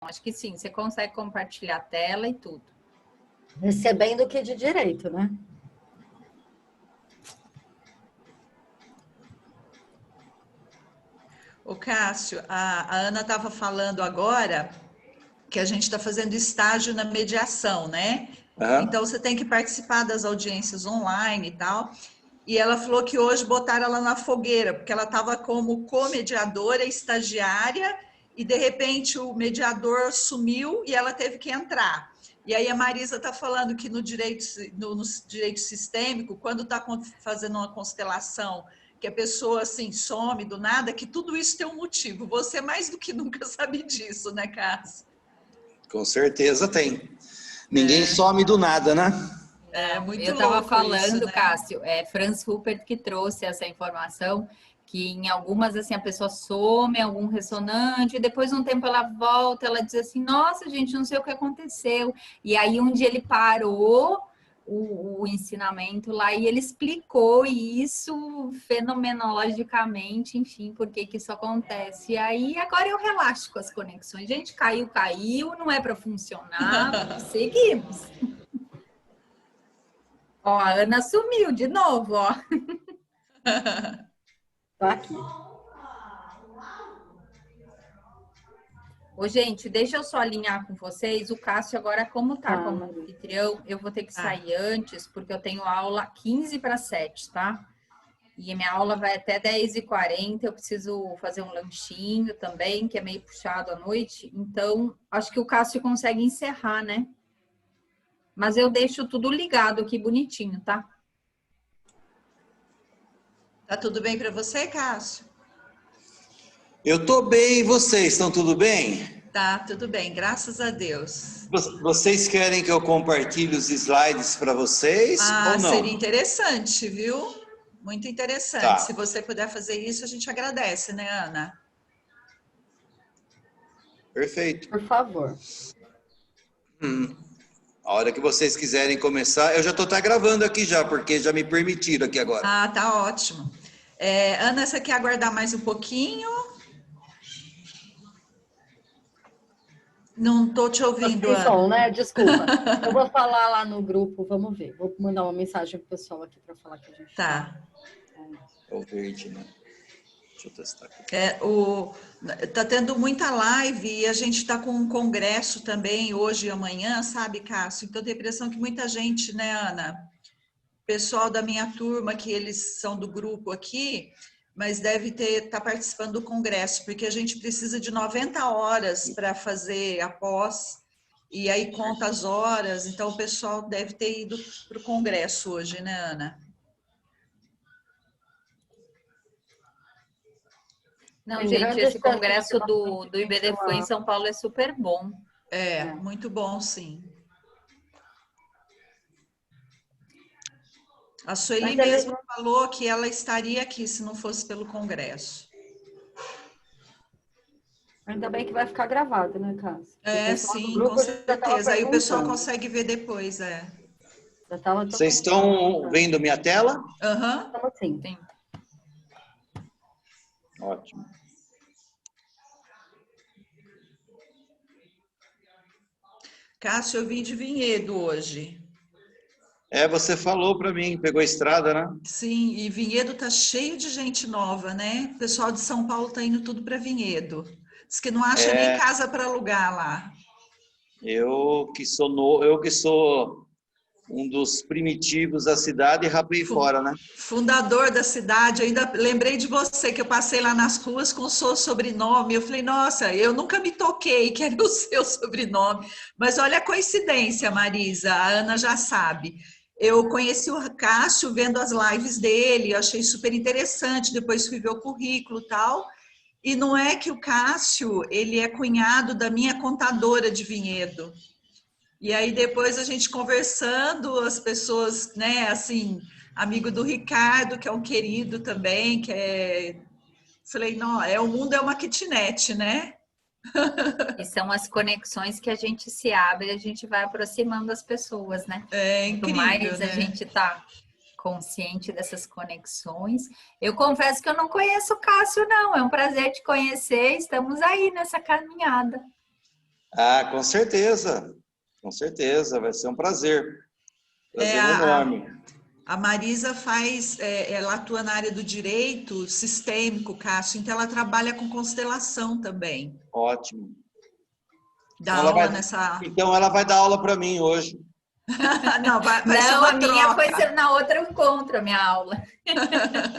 Acho que sim, você consegue compartilhar a tela e tudo. Recebendo o que de direito, né? Ô, Cássio, a Ana estava falando agora que a gente está fazendo estágio na mediação, né? Então, você tem que participar das audiências online e tal. E ela falou que hoje botaram ela na fogueira, porque ela estava como co-mediadora, estagiária, e de repente o mediador sumiu e ela teve que entrar. E aí a Marisa está falando que no direito sistêmico, quando está fazendo uma constelação, que a pessoa assim some do nada, que tudo isso tem um motivo. Você mais do que nunca sabe disso, né, Cássio? Com certeza tem. Ninguém some do nada, né? É muito eu estava falando, isso, né? Cássio, Franz Rupert que trouxe essa informação, que em algumas, assim, a pessoa some, algum ressonante, e depois de um tempo ela volta, ela diz assim, nossa, gente, não sei o que aconteceu. E aí um dia ele parou o ensinamento lá e ele explicou isso fenomenologicamente, enfim, por que isso acontece. E aí agora eu relaxo com as conexões. Gente, caiu, não é para funcionar, seguimos. Ó, a Ana sumiu de novo, ó. Tô aqui. Ô, gente, deixa eu só alinhar com vocês. O Cássio agora, como tá como anfitrião, eu vou ter que sair antes, porque eu tenho aula 15 para 7, tá? E minha aula vai até 10h40, eu preciso fazer um lanchinho também, que é meio puxado à noite. Então, acho que o Cássio consegue encerrar, né? Mas eu deixo tudo ligado aqui bonitinho, tá? Tá tudo bem para você, Cássio? Eu tô bem, e vocês estão tudo bem? Tá, tudo bem, graças a Deus. Vocês querem que eu compartilhe os slides para vocês ou não? Seria interessante, viu? Muito interessante. Tá. Se você puder fazer isso, a gente agradece, né, Ana? Perfeito. Por favor. A hora que vocês quiserem começar, eu já estou até gravando aqui já, porque já me permitiram aqui agora. Tá ótimo. Ana, você quer aguardar mais um pouquinho? Não estou te ouvindo, Ana. Som, né? Desculpa. Eu vou falar lá no grupo, vamos ver. Vou mandar uma mensagem pro pessoal aqui para falar que a gente tá. É o verde, né? Deixa eu testar aqui. Tá tendo muita live e a gente está com um congresso também hoje e amanhã, sabe, Cássio? Então tem a impressão que muita gente, né, Ana? Pessoal da minha turma, que eles são do grupo aqui, mas deve estar participando do congresso, porque a gente precisa de 90 horas para fazer a pós, e aí conta as horas, então o pessoal deve ter ido para o congresso hoje, né, Ana? Não, gente, esse congresso do IBDFAN em São Paulo é super bom. Muito bom, sim. A Sueli mesmo falou que ela estaria aqui se não fosse pelo congresso. Ainda bem que vai ficar gravado, né, Cássio? Sim, com certeza. Aí o pessoal consegue ver depois, Vocês estão vendo minha tela? Aham. Sim. Ótimo. Cássio, eu vim de Vinhedo hoje. Você falou para mim, pegou a estrada, né? Sim, e Vinhedo tá cheio de gente nova, né? O pessoal de São Paulo tá indo tudo para Vinhedo. Diz que não acha nem casa para alugar lá. Eu que sou um dos primitivos da cidade, rapei fora, né? Fundador da cidade, eu ainda lembrei de você, que eu passei lá nas ruas com o seu sobrenome, eu falei, nossa, eu nunca me toquei que era o seu sobrenome, mas olha a coincidência, Marisa, a Ana já sabe. Eu conheci o Cássio vendo as lives dele, eu achei super interessante, depois fui ver o currículo e tal, e não é que o Cássio, ele é cunhado da minha contadora de Vinhedo. E aí depois a gente conversando, as pessoas, né, assim, amigo do Ricardo, que é um querido também, falei, não, o mundo é uma kitnet, né? E são as conexões que a gente se abre, a gente vai aproximando as pessoas, né? Incrível, quanto mais né? A gente tá consciente dessas conexões. Eu confesso que eu não conheço o Cássio, não. É um prazer te conhecer. Estamos aí nessa caminhada. Ah, com certeza. Com certeza, vai ser um prazer. Prazer enorme. A Marisa ela atua na área do direito sistêmico, Cássio, então ela trabalha com constelação também. Ótimo. Dá aula nessa... Então ela vai dar aula para mim hoje. Não, vai Não, ser uma a minha troca. foi na outra encontro, a minha aula.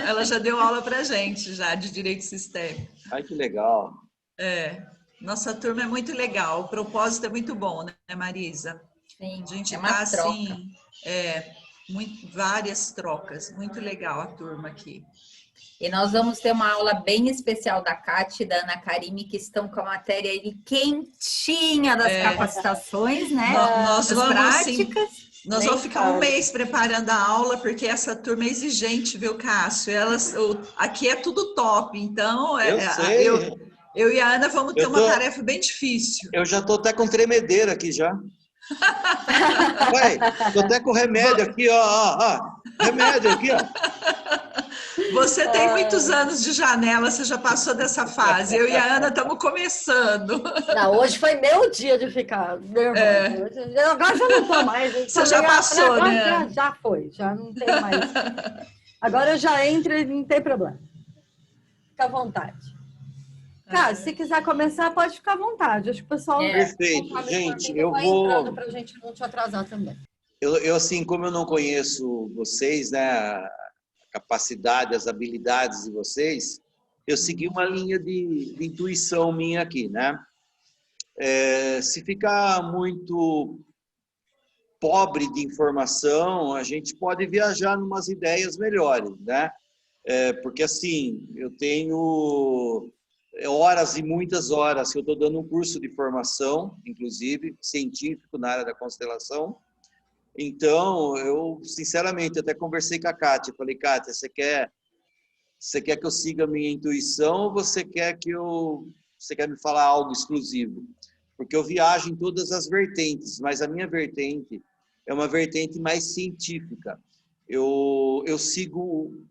Ela já deu aula para gente, já, de direito sistêmico. Ai, que legal. Nossa turma é muito legal, o propósito é muito bom, né, Marisa? Sim, a gente é uma troca. assim, várias trocas, muito legal a turma aqui. E nós vamos ter uma aula bem especial da Cátia e da Ana Karime, que estão com a matéria aí quentinha das capacitações, né? Nós das vamos, práticas. Assim, nós vamos ficar um mês preparando a aula, porque essa turma é exigente, viu, Cássio? Aqui é tudo top, então eu e a Ana vamos ter uma tarefa bem difícil. Eu já estou até com tremedeira aqui já. Estou até com remédio aqui, ó. Remédio aqui, ó. Você tem muitos anos de janela, você já passou dessa fase. Eu e a Ana estamos começando. Não, hoje foi meu dia de ficar nervosa. Agora já não estou mais. Você já passou, né? Já foi, já não tem mais. Agora eu já entro e não tem problema. Fica à vontade. Cara, se quiser começar, pode ficar à vontade. Acho que o pessoal... Perfeito. Gente, eu vou... Para a gente não te atrasar também. Eu, assim, como eu não conheço vocês, né, a capacidade, as habilidades de vocês, eu segui uma linha de intuição minha aqui, né? Se ficar muito pobre de informação, a gente pode viajar em umas ideias melhores, né? Porque, assim, eu tenho horas e muitas horas que eu estou dando um curso de formação, inclusive, científico na área da constelação. Então, eu, sinceramente, até conversei com a Kátia. Falei, Kátia, você quer que eu siga a minha intuição ou você quer me falar algo exclusivo? Porque eu viajo em todas as vertentes, mas a minha vertente é uma vertente mais científica. Eu sigo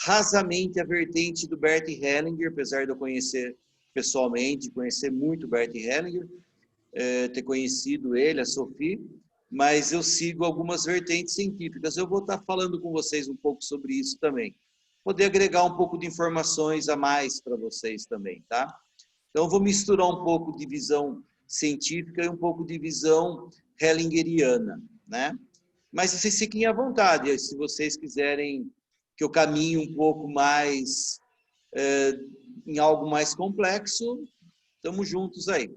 rasamente a vertente do Bert Hellinger, apesar de eu conhecer pessoalmente, conhecer muito o Bert Hellinger, ter conhecido ele, a Sophie, mas eu sigo algumas vertentes científicas. Eu vou estar falando com vocês um pouco sobre isso também. Poder agregar um pouco de informações a mais para vocês também, tá? Então, eu vou misturar um pouco de visão científica e um pouco de visão hellingeriana, né? Mas vocês fiquem à vontade, se vocês quiserem que eu caminhe um pouco mais em algo mais complexo, estamos juntos aí.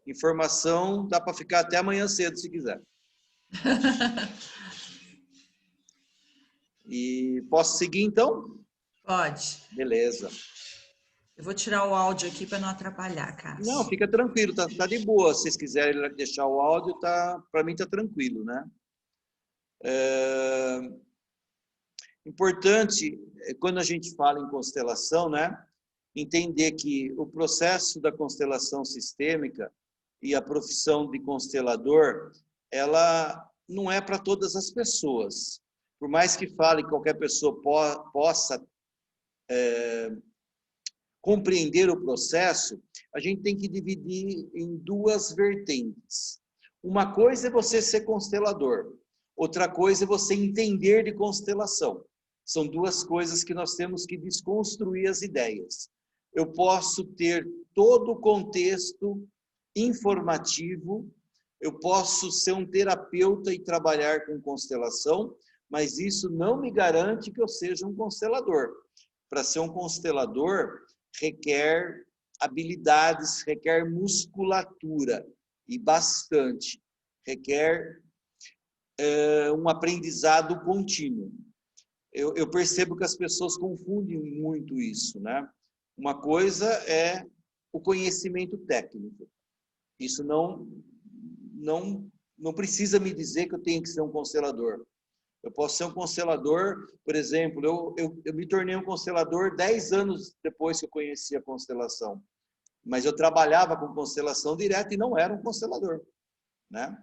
Informação, dá para ficar até amanhã cedo, se quiser. E posso seguir, então? Pode. Beleza. Eu vou tirar o áudio aqui para não atrapalhar, Cássio. Não, fica tranquilo, tá de boa. Se vocês quiserem deixar o áudio, para mim tá tranquilo, né? Importante, quando a gente fala em constelação, né? Entender que o processo da constelação sistêmica e a profissão de constelador, ela não é para todas as pessoas. Por mais que fale que qualquer pessoa possa compreender o processo, a gente tem que dividir em duas vertentes. Uma coisa é você ser constelador, outra coisa é você entender de constelação. São duas coisas que nós temos que desconstruir as ideias. Eu posso ter todo o contexto informativo, eu posso ser um terapeuta e trabalhar com constelação, mas isso não me garante que eu seja um constelador. Para ser um constelador, requer habilidades, requer musculatura, e bastante. Requer um aprendizado contínuo. Eu percebo que as pessoas confundem muito isso, né? Uma coisa é o conhecimento técnico. Isso não precisa me dizer que eu tenho que ser um constelador. Eu posso ser um constelador, por exemplo, eu me tornei um constelador 10 anos depois que eu conheci a constelação. Mas eu trabalhava com constelação direto e não era um constelador, né?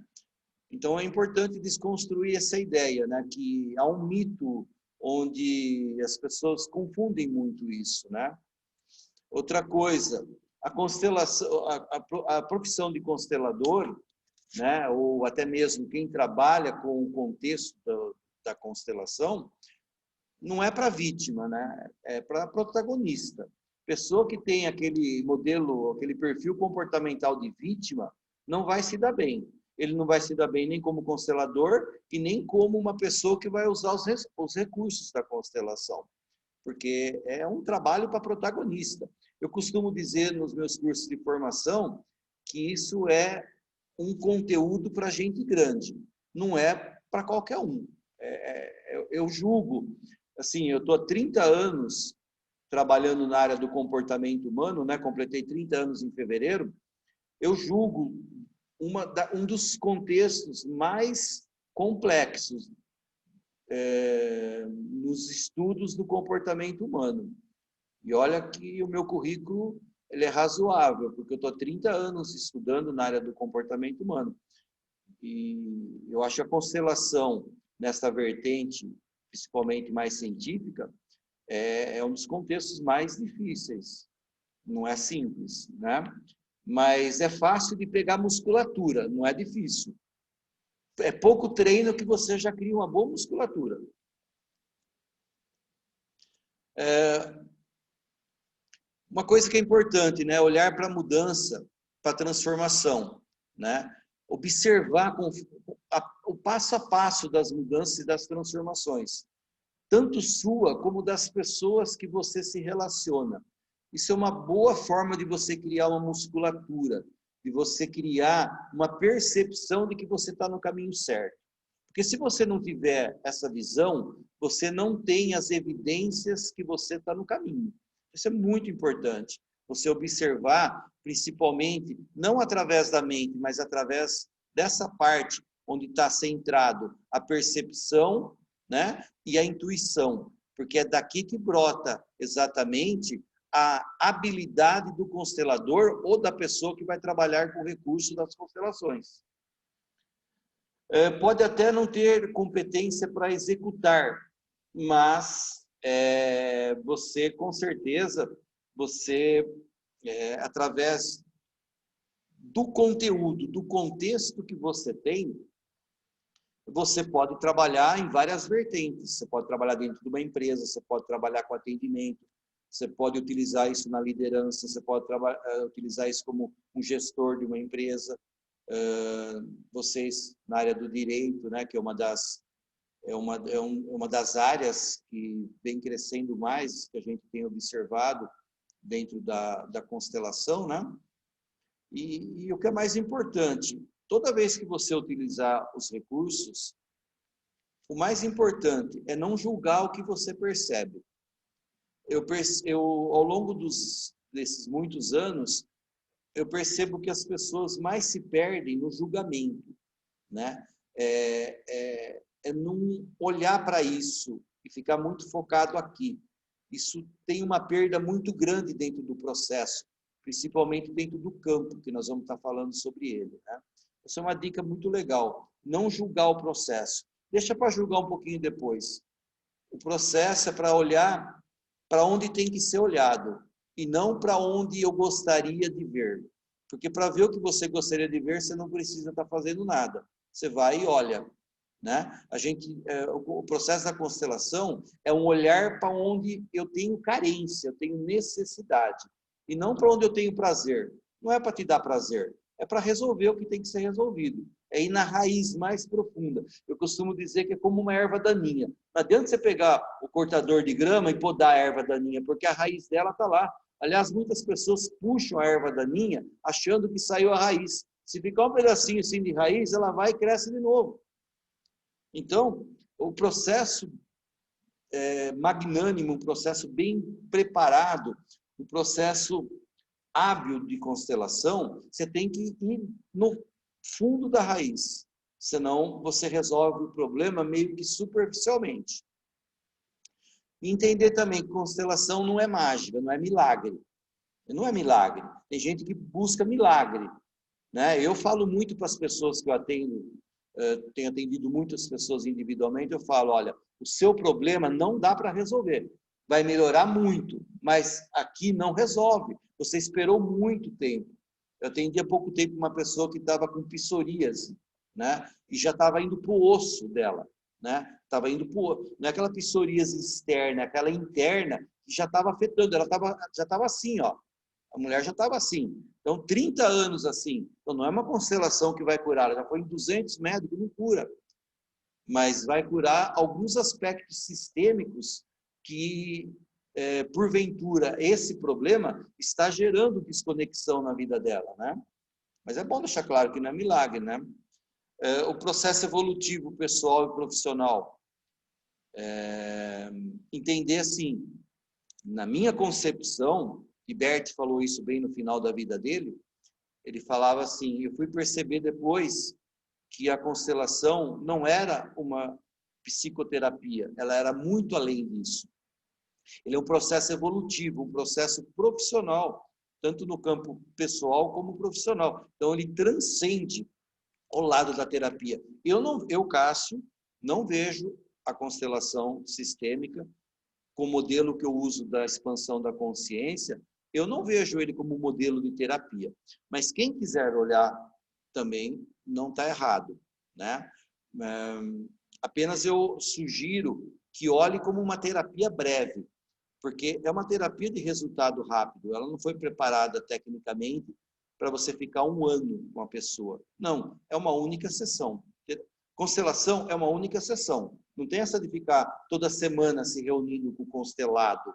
Então é importante desconstruir essa ideia, né? Que há um mito onde as pessoas confundem muito isso, né? Outra coisa, a constelação, a profissão de constelador, né, ou até mesmo quem trabalha com o contexto da constelação, não é para vítima, né? É para protagonista. Pessoa que tem aquele modelo, aquele perfil comportamental de vítima, não vai se dar bem. Ele não vai se dar bem nem como constelador e nem como uma pessoa que vai usar os recursos da constelação, porque é um trabalho para protagonista. Eu costumo dizer nos meus cursos de formação que isso é um conteúdo para gente grande, não é para qualquer um. Eu julgo, assim, eu estou há 30 anos trabalhando na área do comportamento humano, né? Completei 30 anos em fevereiro. Eu julgo um dos contextos mais complexos nos estudos do comportamento humano. E olha que o meu currículo ele é razoável, porque eu estou há 30 anos estudando na área do comportamento humano. E eu acho a constelação nessa vertente, principalmente mais científica, é um dos contextos mais difíceis. Não é simples, né? Mas é fácil de pegar musculatura, não é difícil. É pouco treino que você já cria uma boa musculatura. Uma coisa que é importante, né? Olhar para a mudança, para a transformação, né? Observar o passo a passo das mudanças e das transformações, tanto sua como das pessoas que você se relaciona. Isso é uma boa forma de você criar uma musculatura, de você criar uma percepção de que você está no caminho certo. Porque se você não tiver essa visão, você não tem as evidências que você está no caminho. Isso é muito importante. Você observar, principalmente, não através da mente, mas através dessa parte onde está centrado a percepção, né, e a intuição. Porque é daqui que brota exatamente a habilidade do constelador ou da pessoa que vai trabalhar com o recurso das constelações. Pode até não ter competência para executar, mas você, com certeza, através do conteúdo, do contexto que você tem, você pode trabalhar em várias vertentes. Você pode trabalhar dentro de uma empresa, você pode trabalhar com atendimento, você pode utilizar isso na liderança, você pode utilizar isso como um gestor de uma empresa. Vocês, na área do direito, né, que é uma das áreas que vem crescendo mais, que a gente tem observado dentro da constelação, né? E o que é mais importante, toda vez que você utilizar os recursos, o mais importante é não julgar o que você percebe. Ao longo desses muitos anos, eu percebo que as pessoas mais se perdem no julgamento, né? Não olhar para isso e ficar muito focado aqui. Isso tem uma perda muito grande dentro do processo, principalmente dentro do campo, que nós vamos estar falando sobre ele, né? Essa é uma dica muito legal. Não julgar o processo. Deixa para julgar um pouquinho depois. O processo é para olhar para onde tem que ser olhado e não para onde eu gostaria de ver. Porque para ver o que você gostaria de ver, você não precisa estar fazendo nada. Você vai e olha, né? O processo da constelação é um olhar para onde eu tenho carência, eu tenho necessidade, e não para onde eu tenho prazer. Não é para te dar prazer, é para resolver o que tem que ser resolvido. É ir na raiz mais profunda. Eu costumo dizer que é como uma erva daninha. Não adianta você pegar o cortador de grama e podar a erva daninha, porque a raiz dela está lá. Aliás, muitas pessoas puxam a erva daninha achando que saiu a raiz. Se ficar um pedacinho assim de raiz, ela vai e cresce de novo. Então, o processo magnânimo, um processo bem preparado, um processo hábil de constelação, você tem que ir no fundo da raiz, senão você resolve o problema meio que superficialmente. E entender também que constelação não é mágica, não é milagre. Não é milagre. Tem gente que busca milagre, né? Eu falo muito para as pessoas que eu atendo, tenho atendido muitas pessoas individualmente, eu falo, olha, o seu problema não dá para resolver. Vai melhorar muito, mas aqui não resolve. Você esperou muito tempo. Eu atendi há pouco tempo uma pessoa que estava com psoríase, né? E já estava indo para o osso dela, né? Estava indo para o... Não é aquela psoríase externa, é aquela interna que já estava afetando. Ela já estava assim, ó. A mulher já estava assim. Então, 30 anos assim. Então, não é uma constelação que vai curar. Ela já foi em 200 médicos, não cura. Mas vai curar alguns aspectos sistêmicos que, porventura, esse problema está gerando desconexão na vida dela, né? Mas é bom deixar claro que não é milagre, né? O processo evolutivo pessoal e profissional. Entender assim, na minha concepção, e Bert falou isso bem no final da vida dele, ele falava assim, eu fui perceber depois que a constelação não era uma psicoterapia, ela era muito além disso. Ele é um processo evolutivo, um processo profissional, tanto no campo pessoal como profissional. Então, ele transcende o lado da terapia. Eu, Cássio, não vejo a constelação sistêmica com o modelo que eu uso da expansão da consciência, eu não vejo ele como modelo de terapia. Mas quem quiser olhar também não está errado, né? Apenas eu sugiro que olhe como uma terapia breve, porque é uma terapia de resultado rápido. Ela não foi preparada tecnicamente para você ficar 1 ano com a pessoa. Não, é uma única sessão. Constelação é uma única sessão. Não tem essa de ficar toda semana se reunindo com o constelado.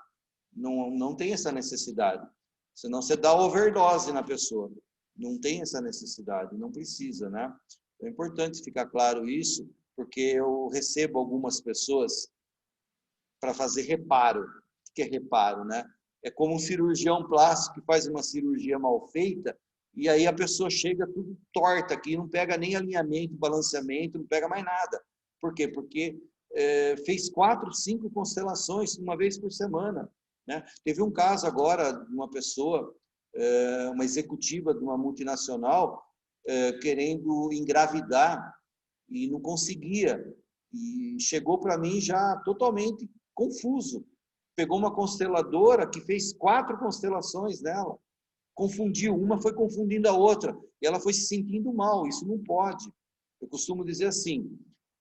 Não tem essa necessidade. Senão você dá overdose na pessoa. Não tem essa necessidade, não precisa, né? É importante ficar claro isso, porque eu recebo algumas pessoas para fazer reparo. O que é reparo, né? É como um cirurgião plástico que faz uma cirurgia mal feita e aí a pessoa chega tudo torta aqui, não pega nem alinhamento, balanceamento, não pega mais nada. Por quê? Porque fez 4, 5 constelações uma vez por semana, né? Teve um caso agora de uma pessoa, uma executiva de uma multinacional, querendo engravidar e não conseguia. E chegou para mim já totalmente confuso. Pegou uma consteladora que fez 4 constelações nela. Confundiu uma, foi confundindo a outra. E ela foi se sentindo mal. Isso não pode. Eu costumo dizer assim,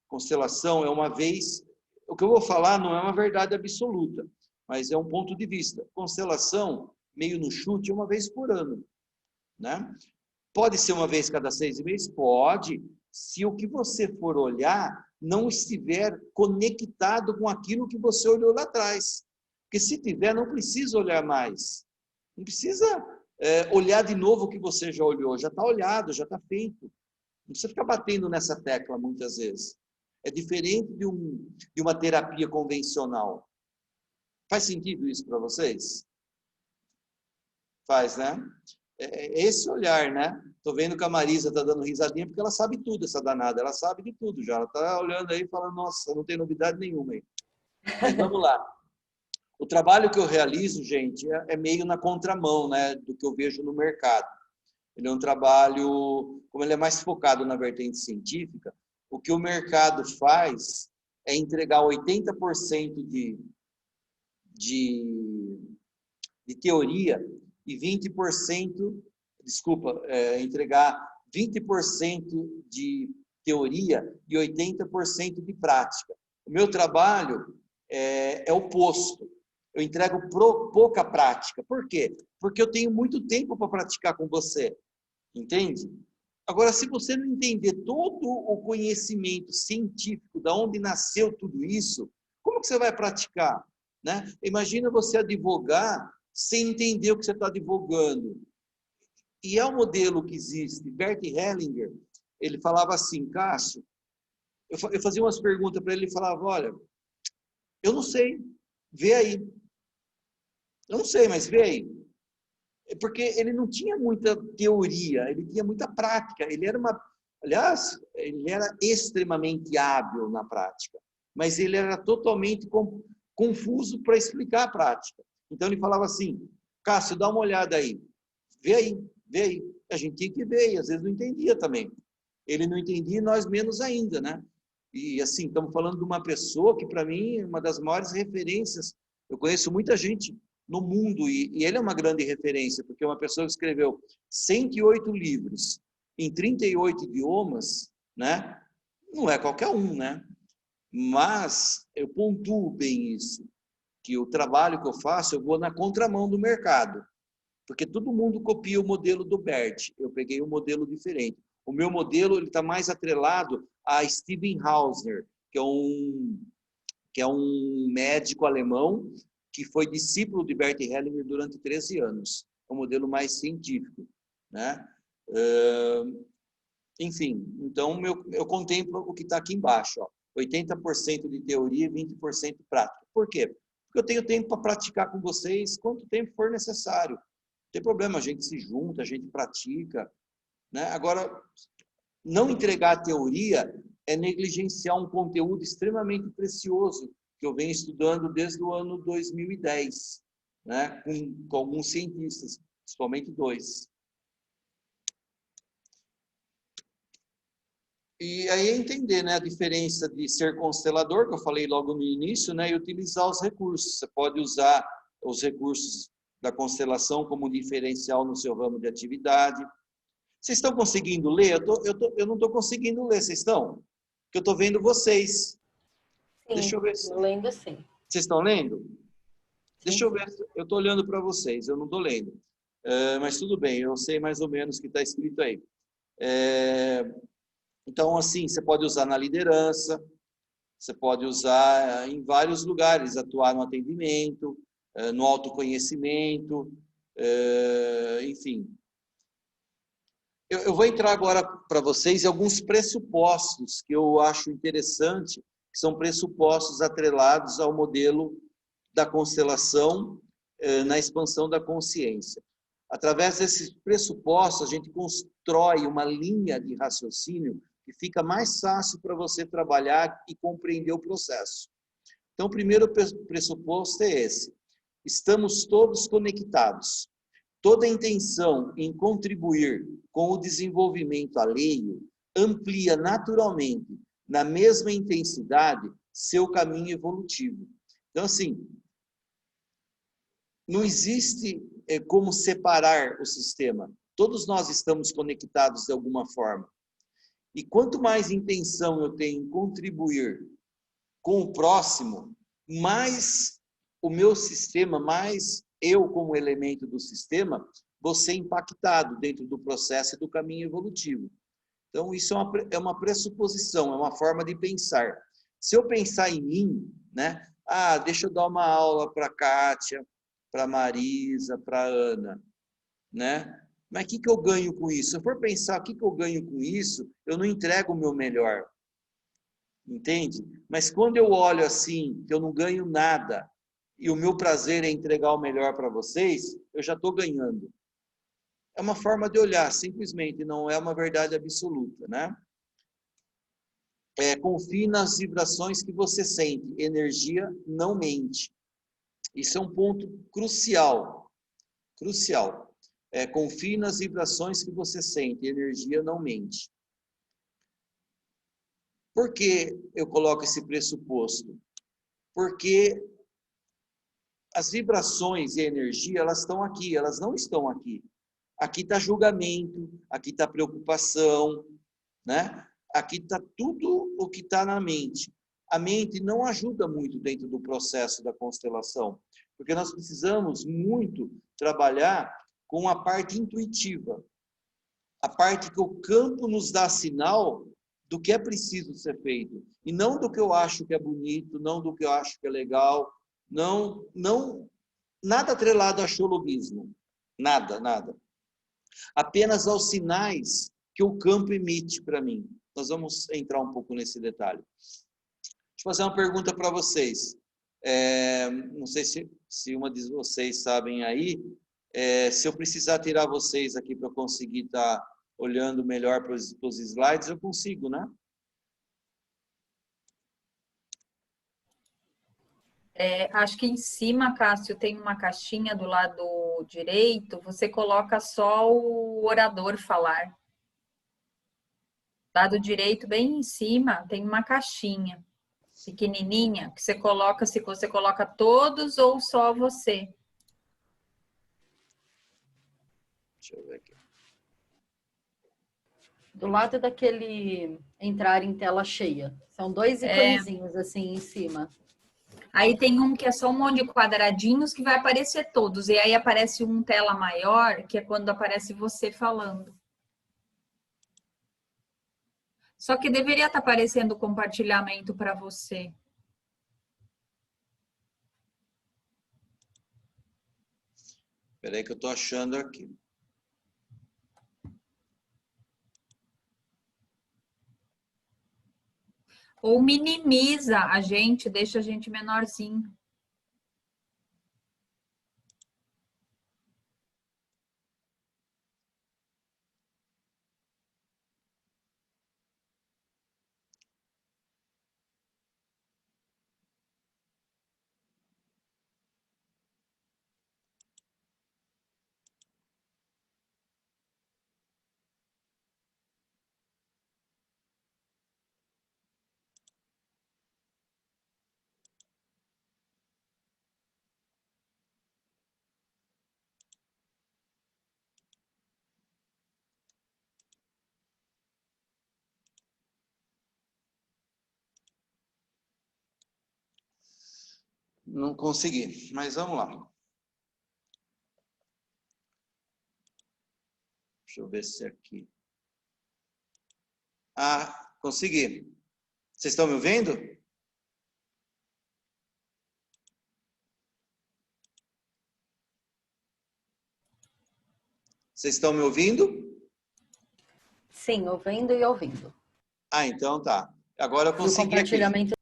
constelação é uma vez... O que eu vou falar não é uma verdade absoluta, mas é um ponto de vista. Constelação, meio no chute, é uma vez por ano, né? Pode ser uma vez cada 6 meses? Pode, se o que você for olhar não estiver conectado com aquilo que você olhou lá atrás. Porque se tiver, não precisa olhar mais. Não precisa olhar de novo o que você já olhou. Já está olhado, já está feito. Não precisa ficar batendo nessa tecla muitas vezes. É diferente de uma terapia convencional. Faz sentido isso para vocês? Faz, né? É esse olhar, né? Tô vendo que a Marisa tá dando risadinha porque ela sabe tudo, essa danada. Ela sabe de tudo já. Ela tá olhando aí e falando, nossa, não tem novidade nenhuma aí. Mas vamos lá. O trabalho que eu realizo, gente, é meio na contramão, né, do que eu vejo no mercado. Ele é um trabalho, como ele é mais focado na vertente científica, o que o mercado faz é entregar 80% de teoria e 20%, entregar 20% de teoria e 80% de prática. O meu trabalho é oposto. Eu entrego pouca prática. Por quê? Porque eu tenho muito tempo para praticar com você. Entende? Agora, se você não entender todo o conhecimento científico, de onde nasceu tudo isso, como que você vai praticar? Né? Imagina você advogar sem entender o que você está advogando. E é um modelo que existe. Bert Hellinger, ele falava assim, Cássio, eu fazia umas perguntas para ele, ele falava, olha, eu não sei, vê aí. Eu não sei, mas vê aí. Porque ele não tinha muita teoria, ele tinha muita prática. Ele era extremamente hábil na prática, mas ele era totalmente confuso para explicar a prática. Então ele falava assim, Cássio, dá uma olhada aí. Vê aí, vê aí. A gente tinha que ver, e às vezes não entendia também. Ele não entendia e nós menos ainda, né? E assim, estamos falando de uma pessoa que para mim é uma das maiores referências. Eu conheço muita gente no mundo, e ele é uma grande referência, porque é uma pessoa que escreveu 108 livros em 38 idiomas, né? Não é qualquer um, né? Mas eu pontuo bem isso, que o trabalho que eu faço, eu vou na contramão do mercado, porque todo mundo copia o modelo do Bert, eu peguei um modelo diferente. O meu modelo está mais atrelado a Steven Hausner, que é um médico alemão que foi discípulo de Bert Hellinger durante 13 anos. É um modelo mais científico, né? Enfim, então eu contemplo o que está aqui embaixo, ó, 80% de teoria e 20% prática. Por quê? Porque eu tenho tempo para praticar com vocês quanto tempo for necessário. Não tem problema, a gente se junta, a gente pratica, né? Agora, não entregar a teoria é negligenciar um conteúdo extremamente precioso que eu venho estudando desde o ano 2010, né? Com alguns cientistas, principalmente 2. E aí é entender, né, a diferença de ser constelador, que eu falei logo no início, né, e utilizar os recursos. Você pode usar os recursos da constelação como diferencial no seu ramo de atividade. Vocês estão conseguindo ler? Eu não estou conseguindo ler, vocês estão? Porque eu estou vendo vocês. Sim, deixa eu ver. lendo sim. Vocês estão lendo? Sim. Deixa eu ver. Eu estou olhando para vocês, eu não estou lendo. Mas tudo bem, eu sei mais ou menos o que está escrito aí. Então, assim, você pode usar na liderança, você pode usar em vários lugares, atuar no atendimento, no autoconhecimento, enfim. Eu vou entrar agora para vocês em alguns pressupostos que eu acho interessante, que são pressupostos atrelados ao modelo da constelação na expansão da consciência. Através desses pressupostos, a gente constrói uma linha de raciocínio que fica mais fácil para você trabalhar e compreender o processo. Então, o primeiro pressuposto é esse. Estamos todos conectados. Toda intenção em contribuir com o desenvolvimento alheio amplia naturalmente, na mesma intensidade, seu caminho evolutivo. Então, assim, não existe como separar o sistema. Todos nós estamos conectados de alguma forma. E quanto mais intenção eu tenho em contribuir com o próximo, mais o meu sistema, mais eu como elemento do sistema, vou ser impactado dentro do processo e do caminho evolutivo. Então, isso é uma pressuposição, é uma forma de pensar. Se eu pensar em mim, né? Deixa eu dar uma aula para a Kátia, para a Marisa, para a Ana, né? Mas o que eu ganho com isso? Se eu for pensar o que eu ganho com isso, eu não entrego o meu melhor. Entende? Mas quando eu olho assim, que eu não ganho nada, e o meu prazer é entregar o melhor para vocês, eu já estou ganhando. É uma forma de olhar, simplesmente, não é uma verdade absoluta, né? Confie nas vibrações que você sente. Energia não mente. Isso é um ponto crucial. Crucial. Confie nas vibrações que você sente. Energia não mente. Por que eu coloco esse pressuposto? Porque as vibrações e a energia, elas estão aqui, elas não estão aqui. Aqui está julgamento, aqui está preocupação, né? Aqui está tudo o que está na mente. A mente não ajuda muito dentro do processo da constelação, porque nós precisamos muito trabalhar com a parte intuitiva, a parte que o campo nos dá sinal do que é preciso ser feito, e não do que eu acho que é bonito, não do que eu acho que é legal, não nada atrelado a xologuismo, nada. Apenas aos sinais que o campo emite para mim. Nós vamos entrar um pouco nesse detalhe. Deixa eu fazer uma pergunta para vocês. Não sei se uma de vocês sabem aí, se eu precisar tirar vocês aqui para conseguir estar olhando melhor para os slides, eu consigo, né? Acho que em cima, Cássio, tem uma caixinha do lado direito, você coloca só o orador falar. Lado direito, bem em cima, tem uma caixinha pequenininha, que você coloca, se você coloca todos ou só você. Deixa eu ver aqui. Do lado daquele entrar em tela cheia. São dois iconezinhos assim em cima. Aí tem um que é só um monte de quadradinhos que vai aparecer todos. E aí aparece um tela maior, que é quando aparece você falando. Só que deveria estar aparecendo o compartilhamento para você. Espera aí que eu estou achando aqui. Ou minimiza a gente, deixa a gente menorzinho. Não consegui, mas vamos lá. Deixa eu ver se aqui. Ah, consegui. Vocês estão me ouvindo? Vocês estão me ouvindo? Sim, ouvindo e ouvindo. Ah, então tá. Agora eu E o consegui aqui. compartilhamento.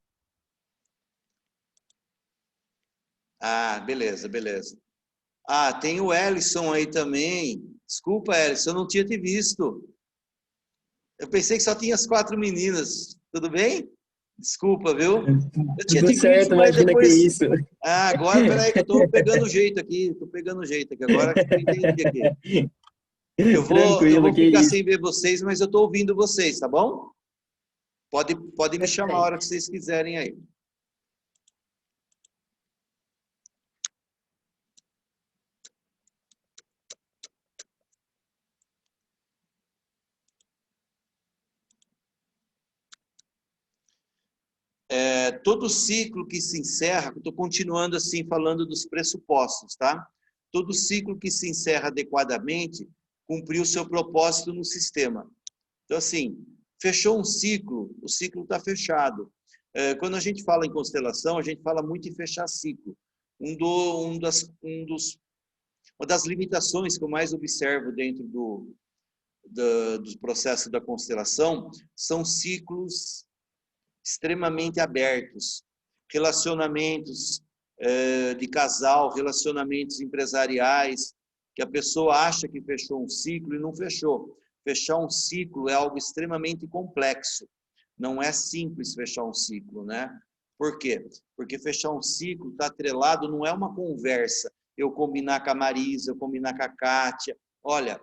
Ah, beleza, beleza. Ah, tem o Ellison aí também. Desculpa, Ellison, eu não tinha te visto. Eu pensei que só tinha as 4 meninas. Tudo bem? Desculpa, viu? Eu tinha Tudo te certo, visto, mas imagina depois... que isso. Ah, agora, peraí, que eu tô pegando o jeito aqui. Tô pegando o jeito aqui. Agora que eu entendi aqui. Eu Tranquilo, vou que ficar isso. sem ver vocês, mas eu tô ouvindo vocês, tá bom? Pode me chamar a hora que vocês quiserem aí. Todo ciclo que se encerra, estou continuando assim, falando dos pressupostos, tá? Todo ciclo que se encerra adequadamente cumpriu o seu propósito no sistema. Então, assim, fechou um ciclo, o ciclo está fechado. Quando a gente fala em constelação, a gente fala muito em fechar ciclo. Uma das limitações que eu mais observo dentro do processo da constelação são ciclos extremamente abertos, relacionamentos de casal, relacionamentos empresariais, que a pessoa acha que fechou um ciclo e não fechou. Fechar um ciclo é algo extremamente complexo. Não é simples fechar um ciclo, né? Por quê? Porque fechar um ciclo está atrelado, não é uma conversa. Eu combinar com a Marisa, eu combinar com a Kátia. Olha,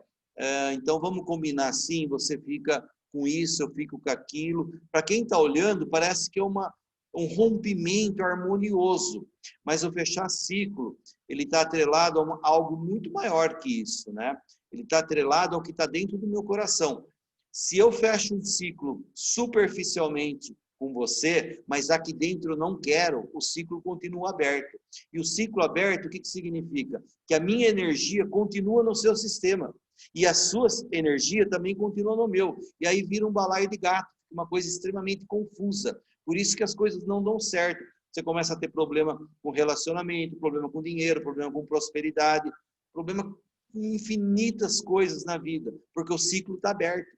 então vamos combinar assim, você fica com isso, eu fico com aquilo. Para quem está olhando, parece que é um rompimento harmonioso. Mas o fechar ciclo, ele está atrelado a algo muito maior que isso, né? Ele está atrelado ao que está dentro do meu coração. Se eu fecho um ciclo superficialmente com você, mas aqui dentro eu não quero, o ciclo continua aberto. E o ciclo aberto, o que significa? Que a minha energia continua no seu sistema. E a sua energia também continua no meu. E aí vira um balaio de gato, uma coisa extremamente confusa. Por isso que as coisas não dão certo. Você começa a ter problema com relacionamento, problema com dinheiro, problema com prosperidade, problema com infinitas coisas na vida, porque o ciclo está aberto.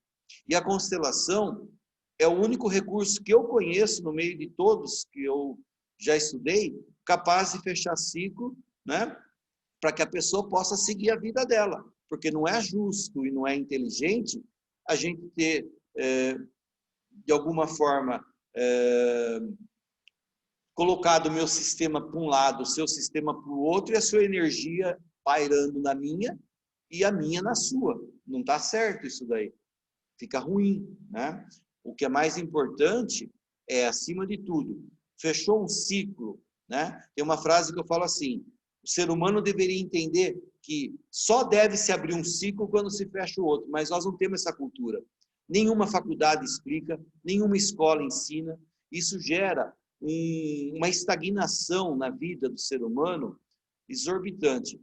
E a constelação é o único recurso que eu conheço, no meio de todos que eu já estudei, capaz de fechar ciclo, né? Para que a pessoa possa seguir a vida dela. Porque não é justo e não é inteligente a gente ter, de alguma forma, colocado o meu sistema para um lado, o seu sistema para o outro, e a sua energia pairando na minha e a minha na sua. Não está certo isso daí. Fica ruim, né? O que é mais importante é, acima de tudo, fechou um ciclo, né? Tem uma frase que eu falo assim, o ser humano deveria entender que só deve se abrir um ciclo quando se fecha o outro, mas nós não temos essa cultura. Nenhuma faculdade explica, nenhuma escola ensina. Isso gera uma estagnação na vida do ser humano exorbitante.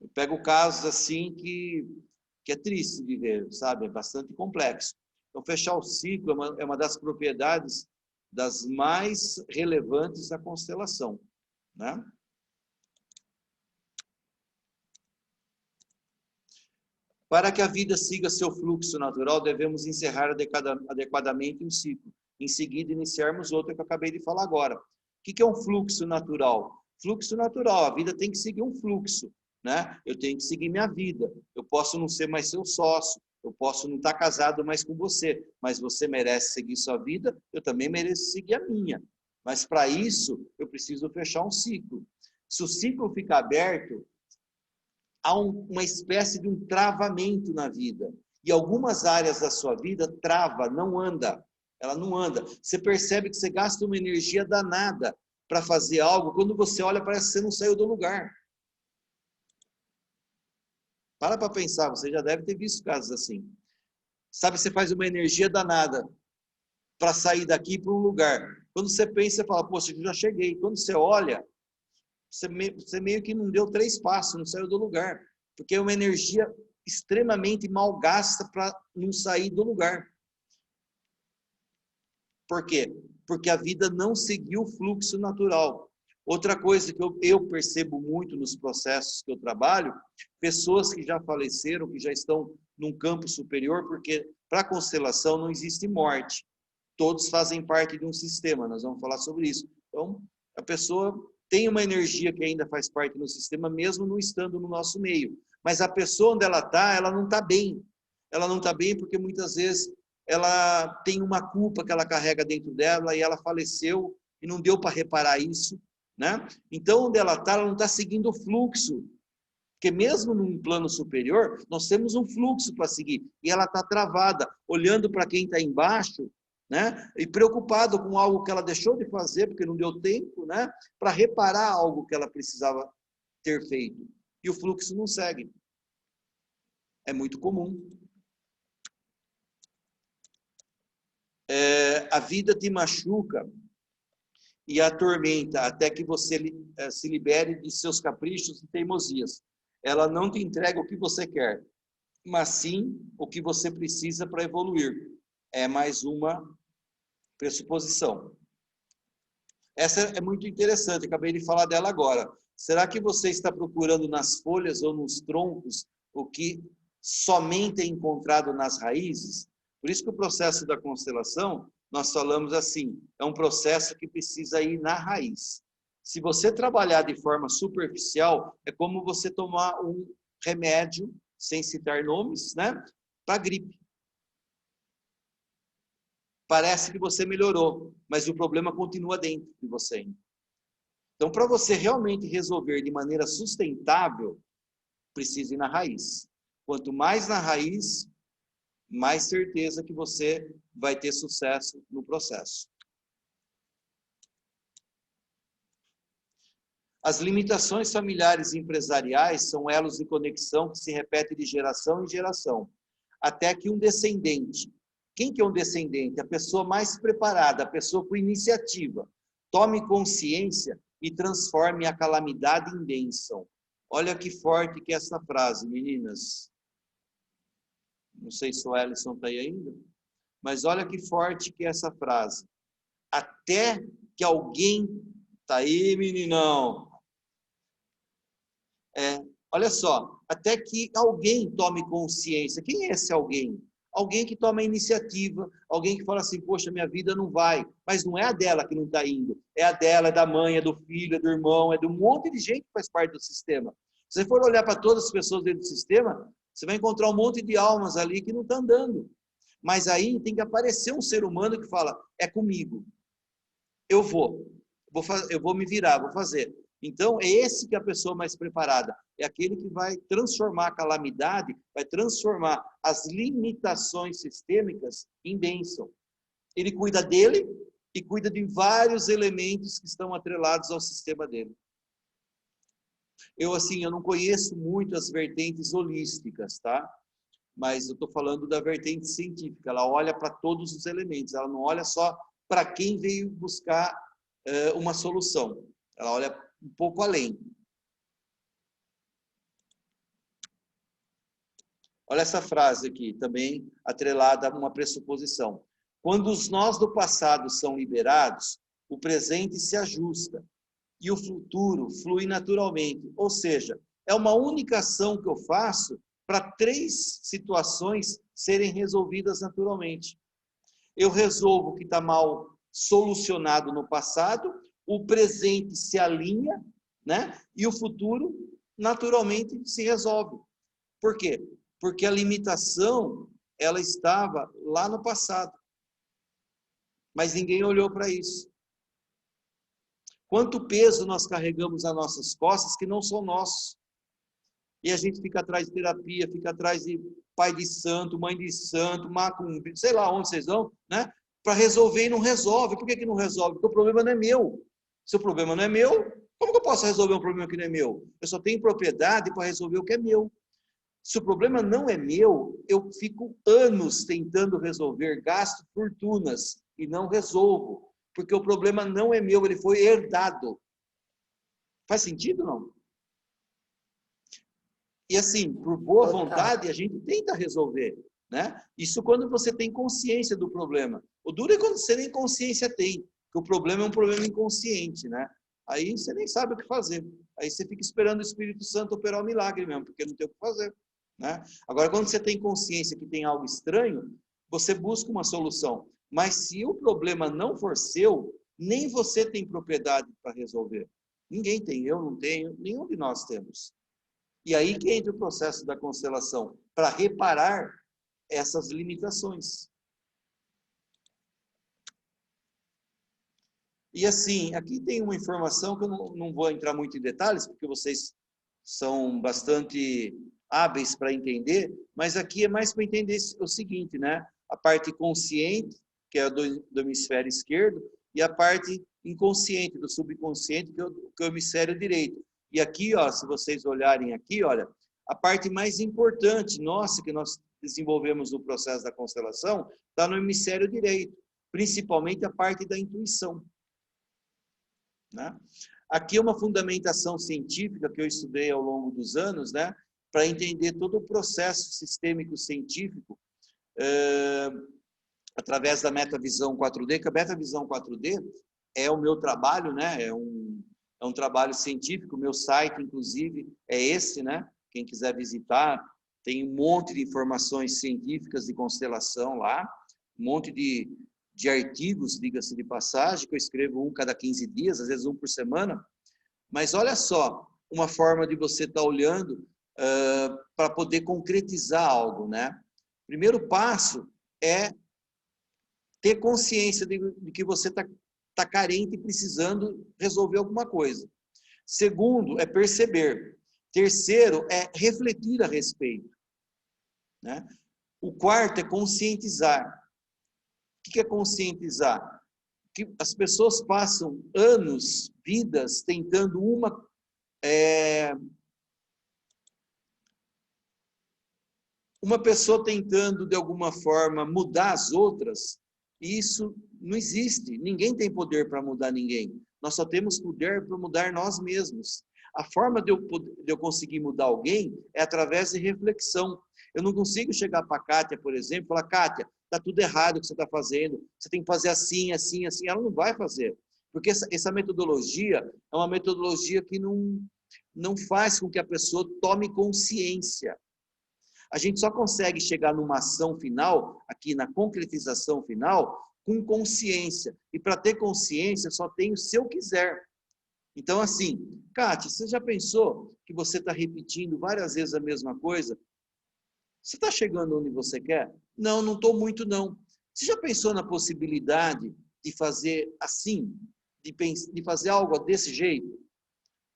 Eu pego casos assim que é triste de ver, sabe? É bastante complexo. Então, fechar o ciclo é uma das propriedades das mais relevantes da constelação, né? Para que a vida siga seu fluxo natural, devemos encerrar adequadamente um ciclo. Em seguida, iniciarmos outro que eu acabei de falar agora. O que é um fluxo natural? Fluxo natural, a vida tem que seguir um fluxo, né? Eu tenho que seguir minha vida. Eu posso não ser mais seu sócio, eu posso não estar casado mais com você, mas você merece seguir sua vida, eu também mereço seguir a minha. Mas para isso, eu preciso fechar um ciclo. Se o ciclo ficar aberto, há uma espécie de um travamento na vida. E algumas áreas da sua vida trava, não anda. Ela não anda. Você percebe que você gasta uma energia danada para fazer algo, quando você olha, parece que você não saiu do lugar. Para pensar, você já deve ter visto casos assim. Sabe, você faz uma energia danada para sair daqui para um lugar. Quando você pensa, você fala, poxa, eu já cheguei. Quando você olha, você meio que não deu 3 passos, não saiu do lugar. Porque é uma energia extremamente mal gasta para não sair do lugar. Por quê? Porque a vida não seguiu o fluxo natural. Outra coisa que eu percebo muito nos processos que eu trabalho, pessoas que já faleceram, que já estão num campo superior, porque para a constelação não existe morte. Todos fazem parte de um sistema, nós vamos falar sobre isso. Então, a pessoa tem uma energia que ainda faz parte do sistema, mesmo não estando no nosso meio. Mas a pessoa onde ela está, ela não está bem. Ela não está bem porque muitas vezes ela tem uma culpa que ela carrega dentro dela e ela faleceu e não deu para reparar isso, né? Então, onde ela está, ela não está seguindo o fluxo. Porque mesmo num plano superior, nós temos um fluxo para seguir. E ela está travada, olhando para quem está embaixo, né? E preocupado com algo que ela deixou de fazer, porque não deu tempo, né? Para reparar algo que ela precisava ter feito. E o fluxo não segue. É muito comum. A vida te machuca e atormenta até que você se libere de seus caprichos e teimosias. Ela não te entrega o que você quer, mas sim o que você precisa para evoluir. É mais uma pressuposição. Essa é muito interessante, acabei de falar dela agora. Será que você está procurando nas folhas ou nos troncos o que somente é encontrado nas raízes? Por isso que o processo da constelação, nós falamos assim, é um processo que precisa ir na raiz. Se você trabalhar de forma superficial, é como você tomar um remédio, sem citar nomes, né, para gripe. Parece que você melhorou, mas o problema continua dentro de você ainda. Então, para você realmente resolver de maneira sustentável, precisa ir na raiz. Quanto mais na raiz, mais certeza que você vai ter sucesso no processo. As limitações familiares e empresariais são elos de conexão que se repetem de geração em geração, até que um descendente, quem que é um descendente? A pessoa mais preparada, a pessoa com iniciativa, tome consciência e transforme a calamidade em bênção. Olha que forte que é essa frase, meninas. Não sei se o Ellison está aí ainda, mas olha que forte que é essa frase. Até que alguém... Está aí, meninão? Olha só, até que alguém tome consciência. Quem é esse alguém? Alguém que toma a iniciativa, alguém que fala assim, poxa, minha vida não vai. Mas não é a dela que não está indo. É a dela, é da mãe, é do filho, é do irmão, é de um monte de gente que faz parte do sistema. Se você for olhar para todas as pessoas dentro do sistema, você vai encontrar um monte de almas ali que não estão andando. Mas aí tem que aparecer um ser humano que fala, é comigo. Eu vou me virar, vou fazer. Então, é esse que é a pessoa mais preparada. É aquele que vai transformar a calamidade, vai transformar as limitações sistêmicas em bênção. Ele cuida dele e cuida de vários elementos que estão atrelados ao sistema dele. Eu não conheço muito as vertentes holísticas, tá? Mas eu estou falando da vertente científica. Ela olha para todos os elementos, ela não olha só para quem veio buscar uma solução. Ela olha um pouco além. Olha essa frase aqui, também atrelada a uma pressuposição. Quando os nós do passado são liberados, o presente se ajusta e o futuro flui naturalmente. Ou seja, é uma única ação que eu faço para 3 situações serem resolvidas naturalmente. Eu resolvo o que está mal solucionado no passado, o presente se alinha, né? E o futuro naturalmente se resolve. Por quê? Porque a limitação, ela estava lá no passado. Mas ninguém olhou para isso. Quanto peso nós carregamos nas nossas costas que não são nossos. E a gente fica atrás de terapia, fica atrás de pai de santo, mãe de santo, macumba, sei lá onde vocês vão, né? Para resolver e não resolve. Por que não resolve? Porque o problema não é meu. Se o problema não é meu, como que eu posso resolver um problema que não é meu? Eu só tenho propriedade para resolver o que é meu. Se o problema não é meu, eu fico anos tentando resolver, gasto fortunas e não resolvo. Porque o problema não é meu, ele foi herdado. Faz sentido, não? E assim, por boa vontade, a gente tenta resolver, né? Isso quando você tem consciência do problema. O duro é quando você nem consciência tem, que o problema é um problema inconsciente, né? Aí você nem sabe o que fazer. Aí você fica esperando o Espírito Santo operar o milagre mesmo, porque não tem o que fazer, né? Agora, quando você tem consciência que tem algo estranho, você busca uma solução. Mas se o problema não for seu, nem você tem propriedade para resolver. Ninguém tem, eu não tenho, nenhum de nós temos. E aí que entra o processo da constelação, para reparar essas limitações. E assim, aqui tem uma informação que eu não vou entrar muito em detalhes, porque vocês são bastante hábeis para entender, mas aqui é mais para entender o seguinte, né? A parte consciente, que é do hemisfério esquerdo, e a parte inconsciente, do subconsciente, que é o hemisfério direito. E aqui, ó, se vocês olharem aqui, olha, a parte mais importante nossa que nós desenvolvemos no processo da constelação está no hemisfério direito, principalmente a parte da intuição, né? Aqui é uma fundamentação científica que eu estudei ao longo dos anos, né, para entender todo o processo sistêmico científico através da metavisão 4D, que a metavisão 4D é o meu trabalho, né, é um trabalho científico, o meu site, inclusive, é esse, né? Quem quiser visitar, tem um monte de informações científicas de constelação lá, um monte de artigos, diga-se de passagem, que eu escrevo um cada 15 dias, às vezes um por semana. Mas olha só, uma forma de você estar olhando para poder concretizar algo, né? Primeiro passo é ter consciência de que você está carente e precisando resolver alguma coisa. Segundo, é perceber. Terceiro, é refletir a respeito, né? O quarto é conscientizar. O que é conscientizar? Que as pessoas passam anos, vidas, tentando uma pessoa tentando, de alguma forma, mudar as outras, e isso não existe. Ninguém tem poder para mudar ninguém. Nós só temos poder para mudar nós mesmos. A forma de eu conseguir mudar alguém é através de reflexão. Eu não consigo chegar para a Kátia, por exemplo, e falar, Kátia, está tudo errado o que você está fazendo, você tem que fazer assim, assim, assim. Ela não vai fazer. Porque essa metodologia é uma metodologia que não faz com que a pessoa tome consciência. A gente só consegue chegar numa ação final, aqui na concretização final, com consciência. E para ter consciência, só tem o se eu quiser. Então, assim, Kátia, você já pensou que você está repetindo várias vezes a mesma coisa? Você está chegando onde você quer? Não, não estou muito, não. Você já pensou na possibilidade de fazer assim? De fazer algo desse jeito?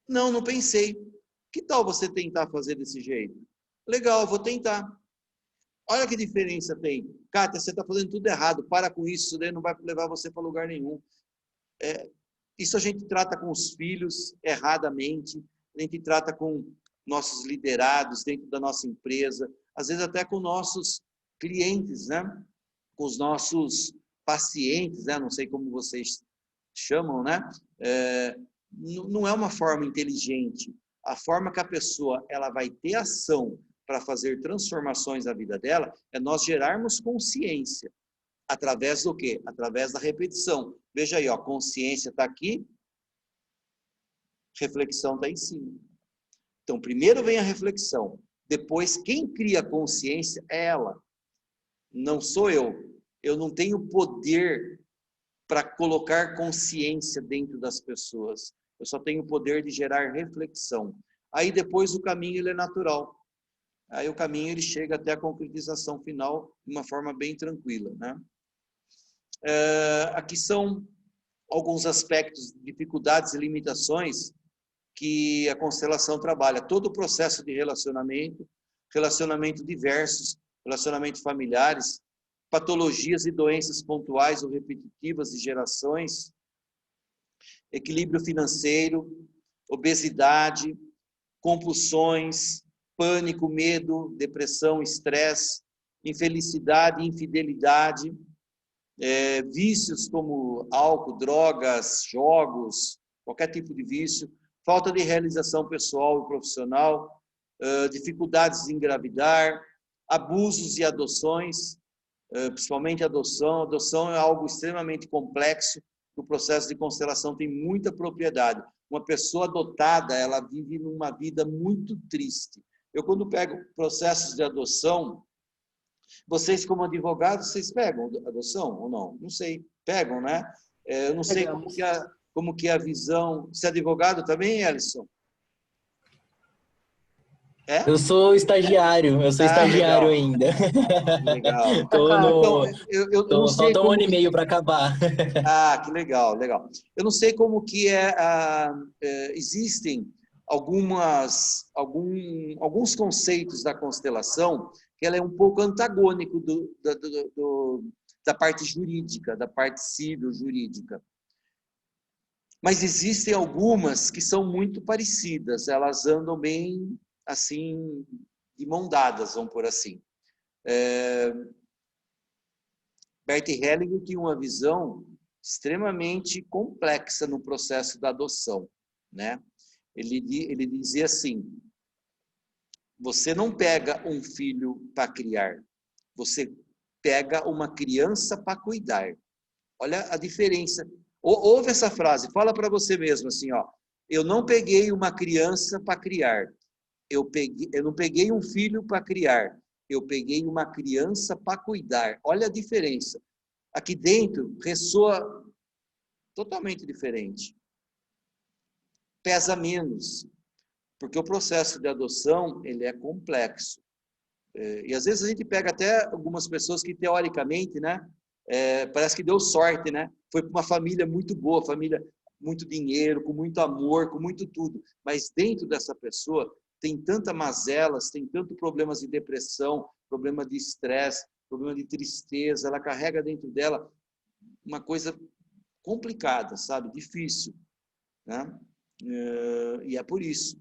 Não, não pensei. Que tal você tentar fazer desse jeito? Legal, vou tentar. Olha que diferença tem. Kátia, você está fazendo tudo errado, para com isso, isso daí não vai levar você para lugar nenhum. Isso a gente trata com os filhos erradamente, a gente trata com nossos liderados dentro da nossa empresa, às vezes até com nossos clientes, né? Com os nossos pacientes, né? Não sei como vocês chamam, né? Não é uma forma inteligente. A forma que a pessoa ela vai ter ação para fazer transformações na vida dela é nós gerarmos consciência. Através do quê? Através da repetição. Veja aí, ó, consciência está aqui, reflexão está em cima. Então, primeiro vem a reflexão. Depois, quem cria a consciência é ela. Não sou eu. Eu não tenho poder para colocar consciência dentro das pessoas. Eu só tenho o poder de gerar reflexão. Aí depois o caminho ele é natural. Aí o caminho ele chega até a concretização final de uma forma bem tranquila, né? Aqui são alguns aspectos, dificuldades e limitações que a constelação trabalha. Todo o processo de relacionamento diversos, relacionamentos familiares, patologias e doenças pontuais ou repetitivas de gerações, equilíbrio financeiro, obesidade, compulsões, pânico, medo, depressão, estresse, infelicidade, infidelidade, vícios como álcool, drogas, jogos, qualquer tipo de vício, falta de realização pessoal e profissional, dificuldades de engravidar, abusos e adoções, principalmente adoção. Adoção é algo extremamente complexo, o processo de constelação tem muita propriedade. Uma pessoa adotada, ela vive numa vida muito triste. Eu, quando pego processos de adoção, vocês como advogados, vocês pegam adoção ou não? Não sei. Pegam, né? Eu não sei como que é a visão. Você é advogado também, Ellison? É? Eu sou estagiário Legal. ainda. Legal. Tô Então, no, eu não sei falta um como ano e meio para acabar. que legal, legal. Eu não sei como que existem alguns conceitos da constelação que ela é um pouco antagônico da parte jurídica, da parte civil jurídica. Mas existem algumas que são muito parecidas, elas andam bem assim, de mão dadas, vamos por assim. Bert Hellinger tinha uma visão extremamente complexa no processo da adoção, né? Ele dizia assim: você não pega um filho para criar, você pega uma criança para cuidar. Olha a diferença. Ouve essa frase, fala para você mesmo assim, ó: eu não peguei uma criança para criar, eu não peguei um filho para criar, eu peguei uma criança para cuidar. Olha a diferença. Aqui dentro ressoa totalmente diferente. Pesa menos, porque o processo de adoção ele é complexo. E às vezes a gente pega até algumas pessoas que teoricamente, né, parece que deu sorte, né? Foi para uma família muito boa, família muito dinheiro, com muito amor, com muito tudo. Mas dentro dessa pessoa tem tantas mazelas, tem tantos problemas de depressão, problema de estresse, problema de tristeza. Ela carrega dentro dela uma coisa complicada, sabe? Difícil, né? E é por isso.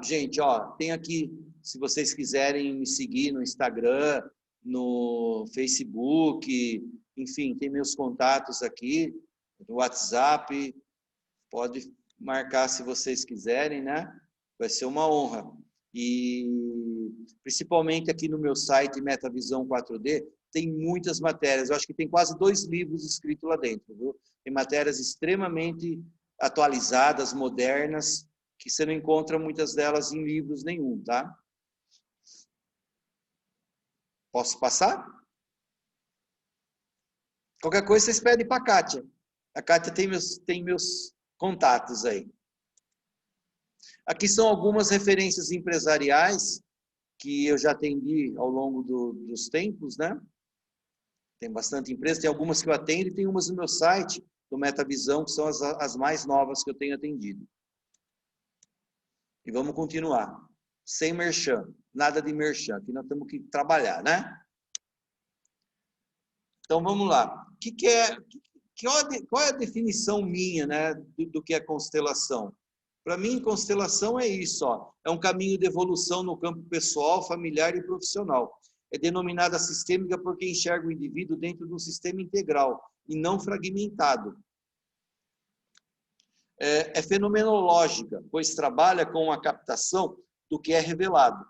Gente, ó, tem aqui, se vocês quiserem me seguir no Instagram, no Facebook, enfim, tem meus contatos aqui, no WhatsApp, pode marcar se vocês quiserem, né? Vai ser uma honra. E principalmente aqui no meu site Metavisão 4D, tem muitas matérias. Eu acho que tem quase 2 livros escritos lá dentro, viu? Tem matérias extremamente atualizadas, modernas, que você não encontra muitas delas em livros nenhum, tá? Posso passar? Qualquer coisa vocês pedem para a Kátia. A Kátia tem meus contatos aí. Aqui são algumas referências empresariais que eu já atendi ao longo dos tempos, né? Tem bastante empresa, tem algumas que eu atendo e tem umas no meu site, do Metavisão, que são as mais novas que eu tenho atendido. E vamos continuar. Sem merchan, nada de merchan, aqui nós temos que trabalhar, né? Então vamos lá. O que qual é a definição minha, né, do que é constelação? Para mim, constelação é isso, ó, é um caminho de evolução no campo pessoal, familiar e profissional. É denominada sistêmica porque enxerga o indivíduo dentro de um sistema integral e não fragmentado. É fenomenológica, pois trabalha com a captação do que é revelado.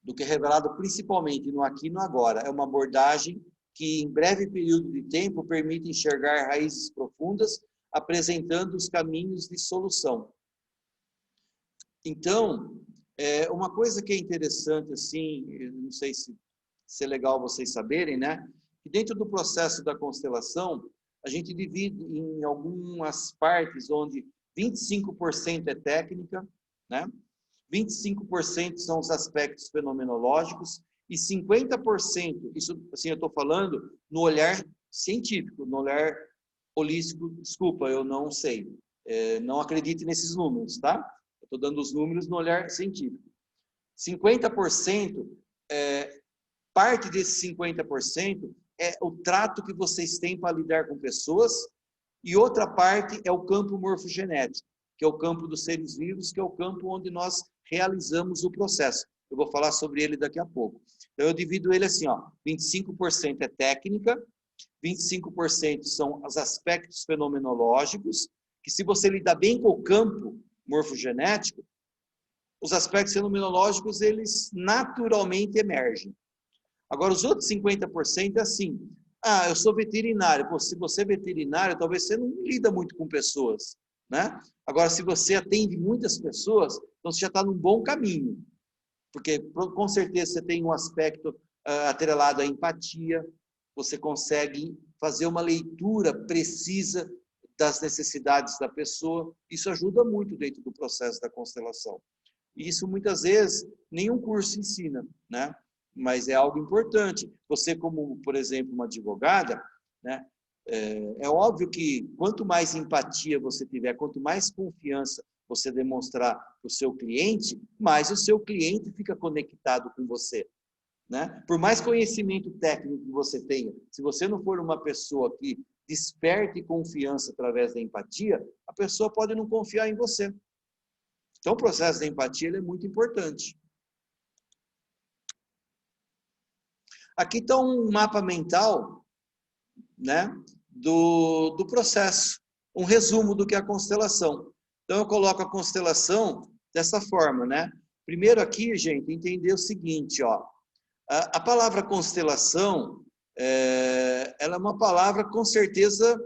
Do que é revelado principalmente no aqui e no agora. É uma abordagem que, em breve período de tempo, permite enxergar raízes profundas, apresentando os caminhos de solução. Então, uma coisa que é interessante, assim, eu não sei se é legal vocês saberem, né? Que dentro do processo da constelação, a gente divide em algumas partes onde 25% é técnica, né? 25% são os aspectos fenomenológicos e 50%, isso assim eu estou falando no olhar científico, no olhar holístico, desculpa, eu não sei, não acredite nesses números, tá? Eu estou dando os números no olhar científico. 50%, parte desses 50% é o trato que vocês têm para lidar com pessoas, e outra parte é o campo morfogenético, que é o campo dos seres vivos, que é o campo onde nós realizamos o processo. Eu vou falar sobre ele daqui a pouco. Então, eu divido ele assim, ó, 25% é técnica, 25% são os aspectos fenomenológicos, que se você lidar bem com o campo morfogenético, os aspectos fenomenológicos, eles naturalmente emergem. Agora, os outros 50% é assim, eu sou veterinário. Pô, se você é veterinário, talvez você não lida muito com pessoas, né? Agora, se você atende muitas pessoas, então você já está num bom caminho. Porque, com certeza, você tem um aspecto atrelado à empatia, você consegue fazer uma leitura precisa das necessidades da pessoa. Isso ajuda muito dentro do processo da constelação. E isso, muitas vezes, nenhum curso ensina, né? Mas é algo importante. Você, como, por exemplo, uma advogada, né? É óbvio que quanto mais empatia você tiver, quanto mais confiança você demonstrar para o seu cliente, mais o seu cliente fica conectado com você, né? Por mais conhecimento técnico que você tenha, se você não for uma pessoa que desperte confiança através da empatia, a pessoa pode não confiar em você. Então, o processo da empatia ele é muito importante. Aqui está um mapa mental, né, do processo, um resumo do que é a constelação. Então, eu coloco a constelação dessa forma, né? Primeiro aqui, gente, entender o seguinte, ó. A palavra constelação, ela é uma palavra, com certeza,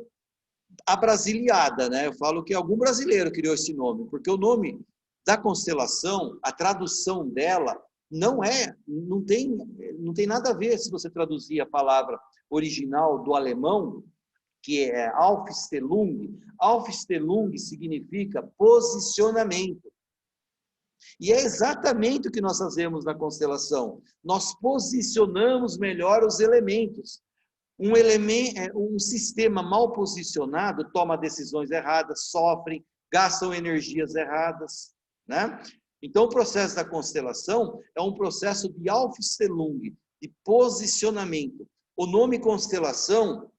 abrasiliada, né? Eu falo que algum brasileiro criou esse nome, porque o nome da constelação, a tradução dela, não tem nada a ver se você traduzir a palavra original do alemão, que é Aufstellung. Aufstellung significa posicionamento. E é exatamente o que nós fazemos na constelação. Nós posicionamos melhor os elementos. Um sistema mal posicionado toma decisões erradas, sofrem, gastam energias erradas, né? Então, o processo da constelação é um processo de Aufstellung, de posicionamento. O nome constelação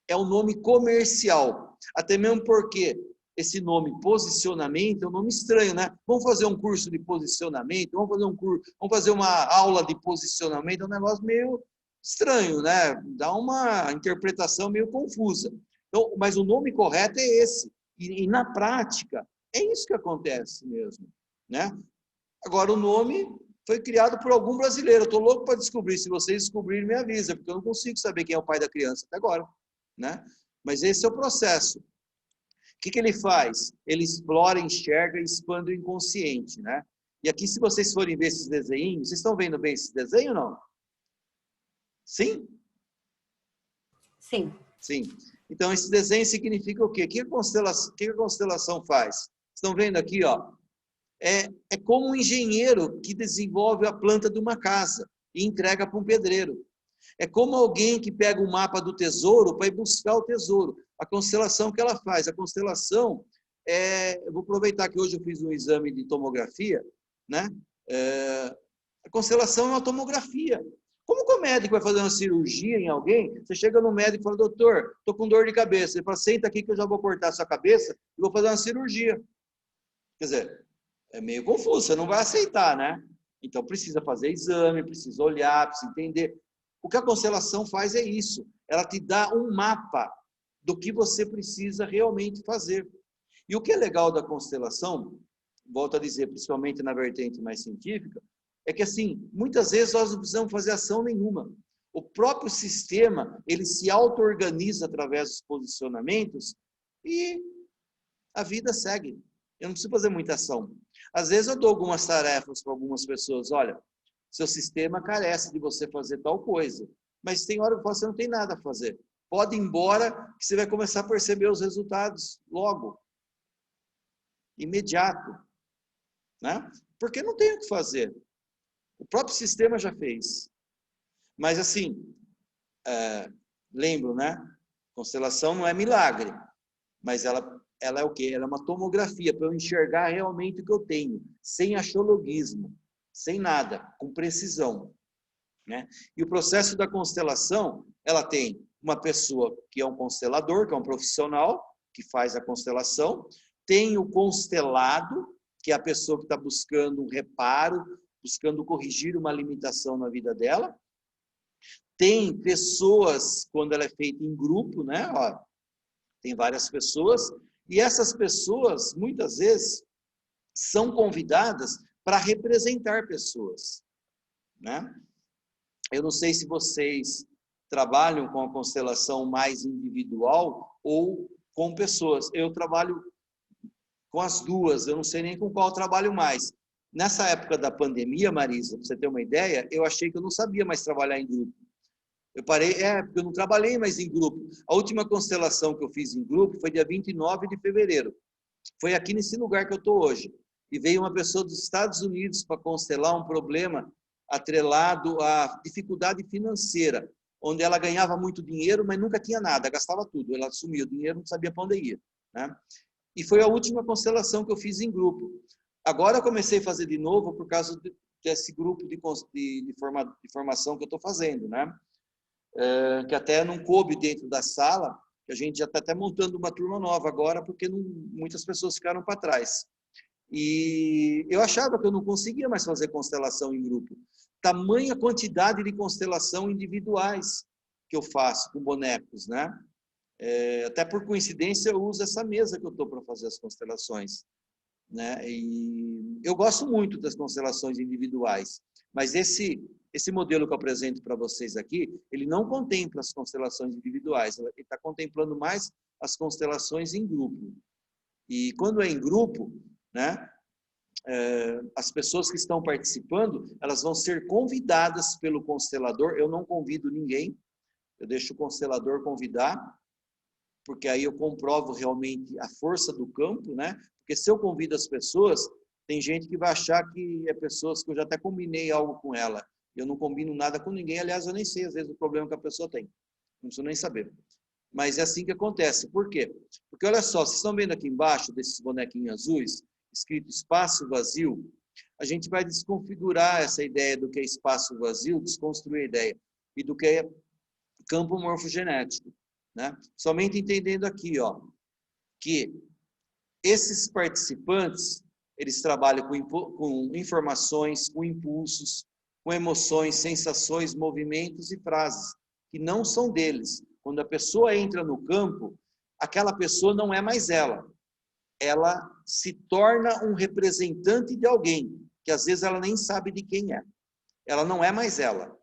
é um nome comercial, até mesmo porque esse nome posicionamento é um nome estranho, né? Vamos fazer um curso de posicionamento, vamos fazer uma aula de posicionamento, é um negócio meio estranho, né? Dá uma interpretação meio confusa. Então, mas o nome correto é esse. E na prática, é isso que acontece mesmo, né? Agora, o nome foi criado por algum brasileiro. Eu estou louco para descobrir. Se vocês descobrirem, me avisa, porque eu não consigo saber quem é o pai da criança até agora, né? Mas esse é o processo. O que ele faz? Ele explora, enxerga e expande o inconsciente, né? E aqui, se vocês forem ver esses desenhos, vocês estão vendo bem esse desenho ou não? Sim? Sim. Sim. Então, esse desenho significa o quê? O que a constelação faz? Estão vendo aqui, ó? É como um engenheiro que desenvolve a planta de uma casa e entrega para um pedreiro. É como alguém que pega um mapa do tesouro para ir buscar o tesouro. A constelação que ela faz. A constelação, eu vou aproveitar que hoje eu fiz um exame de tomografia, né? A constelação é uma tomografia. Como que o médico vai fazer uma cirurgia em alguém? Você chega no médico e fala, doutor, estou com dor de cabeça. Ele fala, senta aqui que eu já vou cortar a sua cabeça e vou fazer uma cirurgia. Quer dizer, é meio confuso, você não vai aceitar, né? Então precisa fazer exame, precisa olhar, precisa entender. O que a constelação faz é isso. Ela te dá um mapa do que você precisa realmente fazer. E o que é legal da constelação, volto a dizer, principalmente na vertente mais científica, é que, assim, muitas vezes nós não precisamos fazer ação nenhuma. O próprio sistema, ele se auto-organiza através dos posicionamentos e a vida segue. Eu não preciso fazer muita ação. Às vezes eu dou algumas tarefas para algumas pessoas. Olha, seu sistema carece de você fazer tal coisa. Mas tem hora que você não tem nada a fazer. Pode ir embora que você vai começar a perceber os resultados logo. Imediato. Né? Porque não tem o que fazer. O próprio sistema já fez. Mas assim, lembro, né? Constelação não é milagre. Mas ela é o quê? Ela é uma tomografia para eu enxergar realmente o que eu tenho. Sem axiologismo. Sem nada. Com precisão. Né? E o processo da constelação, ela tem uma pessoa que é um constelador, que é um profissional, que faz a constelação. Tem o constelado, que é a pessoa que está buscando um reparo, buscando corrigir uma limitação na vida dela. Tem pessoas, quando ela é feita em grupo, né? Ó, tem várias pessoas, e essas pessoas, muitas vezes, são convidadas para representar pessoas, né? Eu não sei se vocês trabalham com a constelação mais individual ou com pessoas. Eu trabalho com as duas, eu não sei nem com qual eu trabalho mais. Nessa época da pandemia, Marisa, para você ter uma ideia, eu achei que eu não sabia mais trabalhar em grupo. Eu parei, porque eu não trabalhei mais em grupo. A última constelação que eu fiz em grupo foi dia 29 de fevereiro. Foi aqui nesse lugar que eu estou hoje. E veio uma pessoa dos Estados Unidos para constelar um problema atrelado à dificuldade financeira, onde ela ganhava muito dinheiro, mas nunca tinha nada, gastava tudo. Ela assumia o dinheiro, não sabia para onde ia. Né? E foi a última constelação que eu fiz em grupo. Agora eu comecei a fazer de novo por causa desse grupo de formação que eu estou fazendo, né? Que até não coube dentro da sala, que a gente já está até montando uma turma nova agora, porque muitas pessoas ficaram para trás. E eu achava que eu não conseguia mais fazer constelação em grupo. Tamanha quantidade de constelação individuais que eu faço com bonecos, né? Até por coincidência eu uso essa mesa que eu estou para fazer as constelações. Né? E eu gosto muito das constelações individuais, mas esse modelo que eu apresento para vocês aqui, ele não contempla as constelações individuais, ele está contemplando mais as constelações em grupo. E quando é em grupo, né, as pessoas que estão participando, elas vão ser convidadas pelo constelador. Eu não convido ninguém, eu deixo o constelador convidar, porque aí eu comprovo realmente a força do campo, né? Porque se eu convido as pessoas, tem gente que vai achar que é pessoas que eu já até combinei algo com ela. Eu não combino nada com ninguém, aliás, eu nem sei às vezes o problema que a pessoa tem. Não preciso nem saber. Mas é assim que acontece. Por quê? Porque olha só, vocês estão vendo aqui embaixo desses bonequinhos azuis, escrito espaço vazio, a gente vai desconfigurar essa ideia do que é espaço vazio, desconstruir a ideia, e do que é campo morfogenético. Né? Somente entendendo aqui, ó, que esses participantes, eles trabalham com informações, com impulsos, com emoções, sensações, movimentos e frases, que não são deles. Quando a pessoa entra no campo, aquela pessoa não é mais ela. Ela se torna um representante de alguém, que às vezes ela nem sabe de quem é. Ela não é mais ela.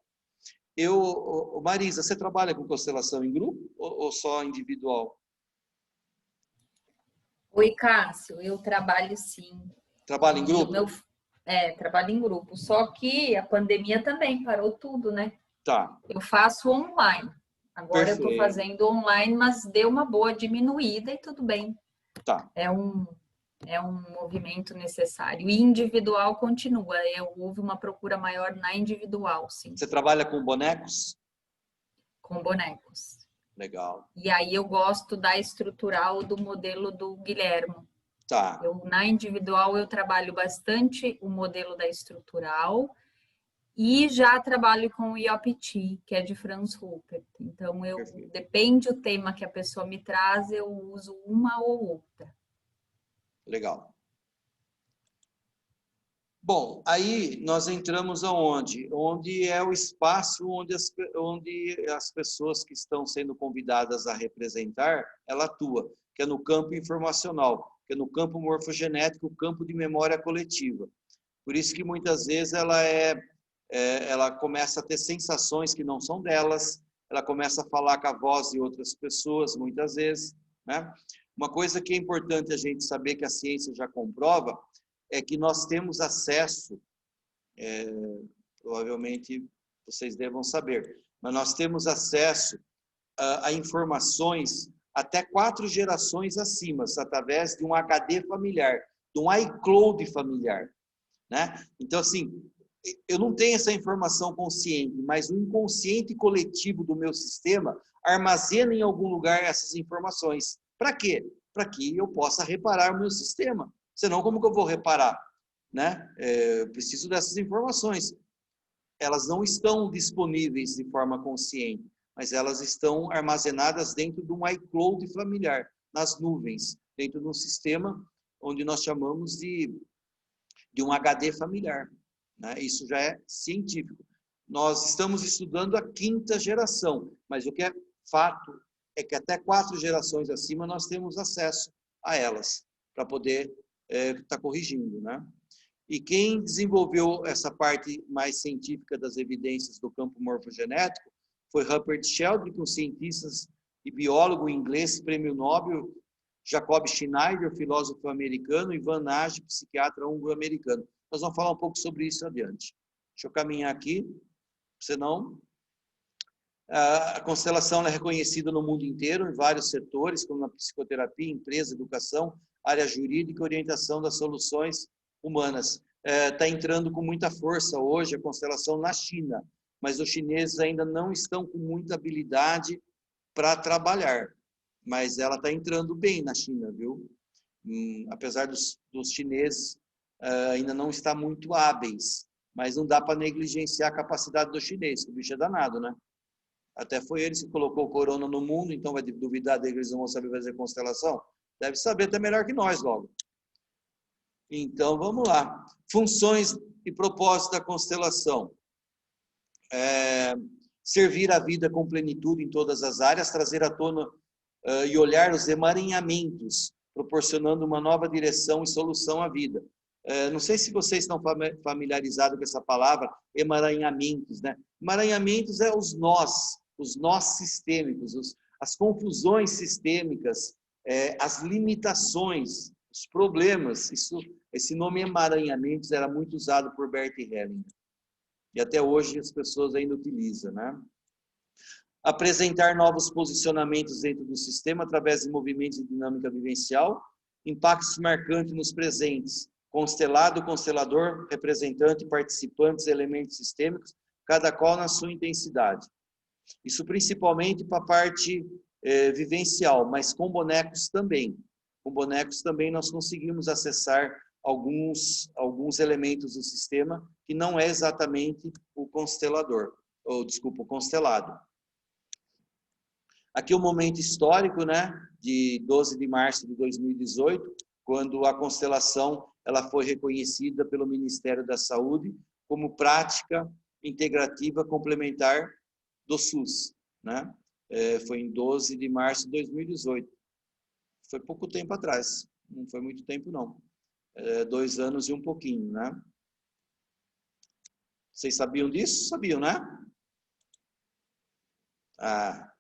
Marisa, você trabalha com constelação em grupo ou só individual? Oi, Cássio, eu trabalho sim. Trabalha em grupo? Trabalho em grupo. Só que a pandemia também parou tudo, né? Tá. Eu faço online. Agora Perfeito. eu estou fazendo online, mas deu uma boa diminuída e tudo bem. Tá. É um movimento necessário. E individual continua. Houve uma procura maior na individual, sim. Você trabalha com bonecos? Com bonecos. Legal. E aí eu gosto da estrutural do modelo do Guilhermo. Tá. Na individual eu trabalho bastante o modelo da estrutural E já trabalho com o IOPT, que é de Franz Ruppert. Então, depende do tema que a pessoa me traz, eu uso uma ou outra. Legal. Bom, aí nós entramos aonde? Onde é o espaço onde as pessoas que estão sendo convidadas a representar, ela atua, que é no campo informacional, que é no campo morfogenético, o campo de memória coletiva. Por isso que muitas vezes ela começa a ter sensações que não são delas, ela começa a falar com a voz de outras pessoas, muitas vezes, né? Uma coisa que é importante a gente saber, que a ciência já comprova, é que nós temos acesso, provavelmente vocês devam saber, mas nós temos acesso a informações até 4 gerações acima, através de um HD familiar, de um iCloud familiar, né? Então, assim, eu não tenho essa informação consciente, mas o inconsciente coletivo do meu sistema armazena em algum lugar essas informações. Para quê? Para que eu possa reparar o meu sistema. Senão, como que eu vou reparar? Né? Eu preciso dessas informações. Elas não estão disponíveis de forma consciente, mas elas estão armazenadas dentro de um iCloud familiar, nas nuvens, dentro de um sistema onde nós chamamos de um HD familiar. Né? Isso já é científico. Nós estamos estudando a 5ª geração, mas o que é fato é que até 4 gerações acima nós temos acesso a elas, para poder estar corrigindo, né? E quem desenvolveu essa parte mais científica das evidências do campo morfogenético foi Rupert Sheldrake, um cientista e biólogo inglês, prêmio Nobel, Jacob Schneider, filósofo americano, e Van Nage, psiquiatra húngaro-americano. Nós vamos falar um pouco sobre isso adiante. Deixa eu caminhar aqui, senão... A constelação é reconhecida no mundo inteiro, em vários setores, como na psicoterapia, empresa, educação, área jurídica e orientação das soluções humanas. Está entrando com muita força hoje a constelação na China, mas os chineses ainda não estão com muita habilidade para trabalhar. Mas ela está entrando bem na China, viu? Apesar dos chineses ainda não estar muito hábeis, mas não dá para negligenciar a capacidade do chinês, que o bicho é danado, né? Até foi eles que colocou o corona no mundo, então vai duvidar deles, eles não vão saber fazer constelação? Deve saber até melhor que nós, logo. Então, vamos lá. Funções e propósitos da constelação. Servir a vida com plenitude em todas as áreas, trazer à tona e olhar os emaranhamentos, proporcionando uma nova direção e solução à vida. Não sei se vocês estão familiarizados com essa palavra, emaranhamentos, né? Emaranhamentos é os nós sistêmicos, as confusões sistêmicas, as limitações, os problemas. Esse nome emaranhamentos era muito usado por Bert Hellinger. E até hoje as pessoas ainda utilizam, né? Apresentar novos posicionamentos dentro do sistema através de movimentos de dinâmica vivencial, impactos marcantes nos presentes, constelado, constelador, representante, participantes, elementos sistêmicos, cada qual na sua intensidade. Isso principalmente para a parte vivencial, mas com bonecos também. Com bonecos também nós conseguimos acessar alguns elementos do sistema que não é exatamente o constelador, ou desculpa, o constelado. Aqui o momento histórico, né, de 12 de março de 2018, quando a constelação ela foi reconhecida pelo Ministério da Saúde como prática integrativa complementar do SUS, né? Foi em 12 de março de 2018. Foi pouco tempo atrás, não foi muito tempo não. 2 anos e um pouquinho, né? Vocês sabiam disso? Sabiam, né? A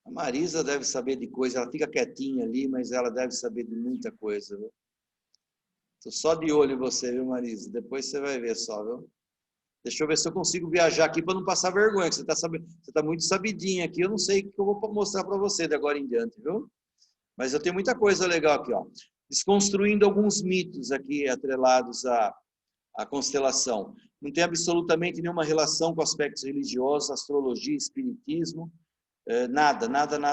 Marisa deve saber de coisa, ela fica quietinha ali, mas ela deve saber de muita coisa, viu? Estou só de olho em você, viu, Marisa? Depois você vai ver só, viu? Deixa eu ver se eu consigo viajar aqui para não passar vergonha, que você está muito sabidinha aqui, eu não sei o que eu vou mostrar para você de agora em diante, viu? Mas eu tenho muita coisa legal aqui, ó. Desconstruindo alguns mitos aqui atrelados à constelação. Não tem absolutamente nenhuma relação com aspectos religiosos, astrologia, espiritismo, nada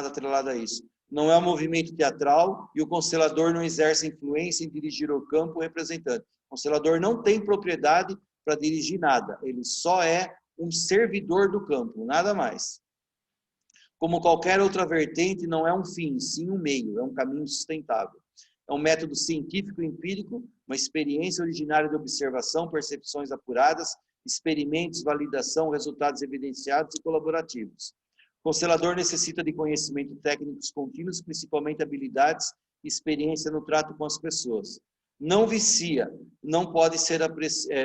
atrelado a isso. Não é um movimento teatral e o constelador não exerce influência em dirigir o campo representante. O constelador não tem propriedade para dirigir nada. Ele só é um servidor do campo, nada mais. Como qualquer outra vertente, não é um fim, sim um meio, é um caminho sustentável. É um método científico empírico, uma experiência originária de observação, percepções apuradas, experimentos, validação, resultados evidenciados e colaborativos. O constelador necessita de conhecimento técnicos contínuos, principalmente habilidades e experiência no trato com as pessoas. Não vicia, não pode ser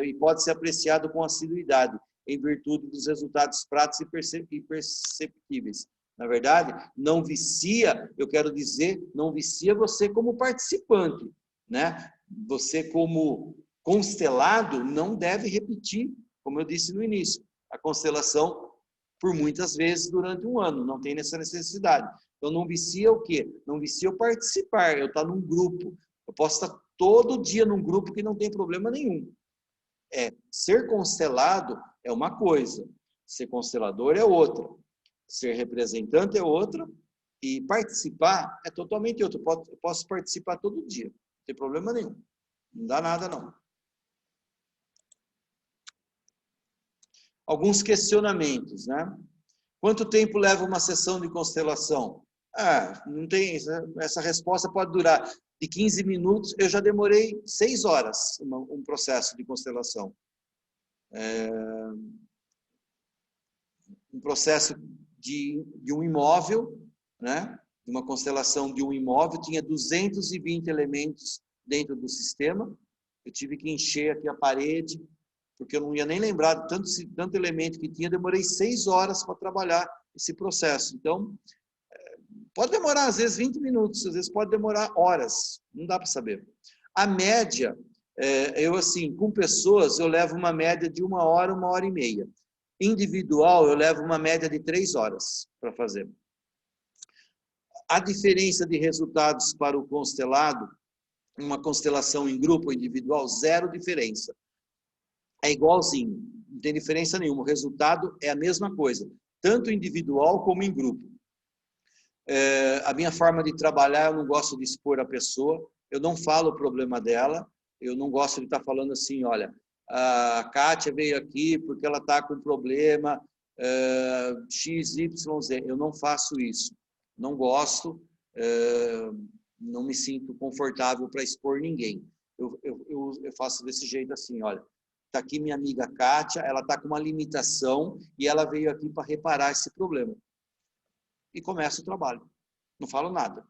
e pode ser apreciado com assiduidade, em virtude dos resultados práticos e perceptíveis. Na verdade, não vicia, eu quero dizer, não vicia você como participante, né? Você como constelado não deve repetir, como eu disse no início, a constelação por muitas vezes durante um ano, não tem essa necessidade. Então não vicia o quê? Não vicia eu participar, eu estar num grupo, eu posso estar todo dia num grupo que não tem problema nenhum. Ser constelado é uma coisa, ser constelador é outra. Ser representante é outra e participar é totalmente outra. Eu posso participar todo dia, não tem problema nenhum. Não dá nada, não. Alguns questionamentos, né? Quanto tempo leva uma sessão de constelação? Não tem, essa resposta pode durar de 15 minutos. Eu já demorei 6 horas um processo de constelação. Um processo de um imóvel, né? Uma constelação de um imóvel, tinha 220 elementos dentro do sistema. Eu tive que encher aqui a parede, porque eu não ia nem lembrar de tanto elemento que tinha. Demorei 6 horas para trabalhar esse processo. Então, pode demorar às vezes 20 minutos, às vezes pode demorar horas, não dá para saber. A média, eu assim, com pessoas, eu levo uma média de 1 hora, 1 hora e meia. Individual, eu levo uma média de 3 horas para fazer. A diferença de resultados para o constelado, uma constelação em grupo ou individual, 0 diferença. É igualzinho, não tem diferença nenhuma. O resultado é a mesma coisa, tanto individual como em grupo. A minha forma de trabalhar, eu não gosto de expor a pessoa, eu não falo o problema dela, eu não gosto de estar falando assim, olha, a Kátia veio aqui porque ela está com problema XYZ. Eu não faço isso. Não gosto, não me sinto confortável para expor ninguém. Eu faço desse jeito assim, olha, está aqui minha amiga Kátia, ela está com uma limitação e ela veio aqui para reparar esse problema. E começa o trabalho. Não falo nada.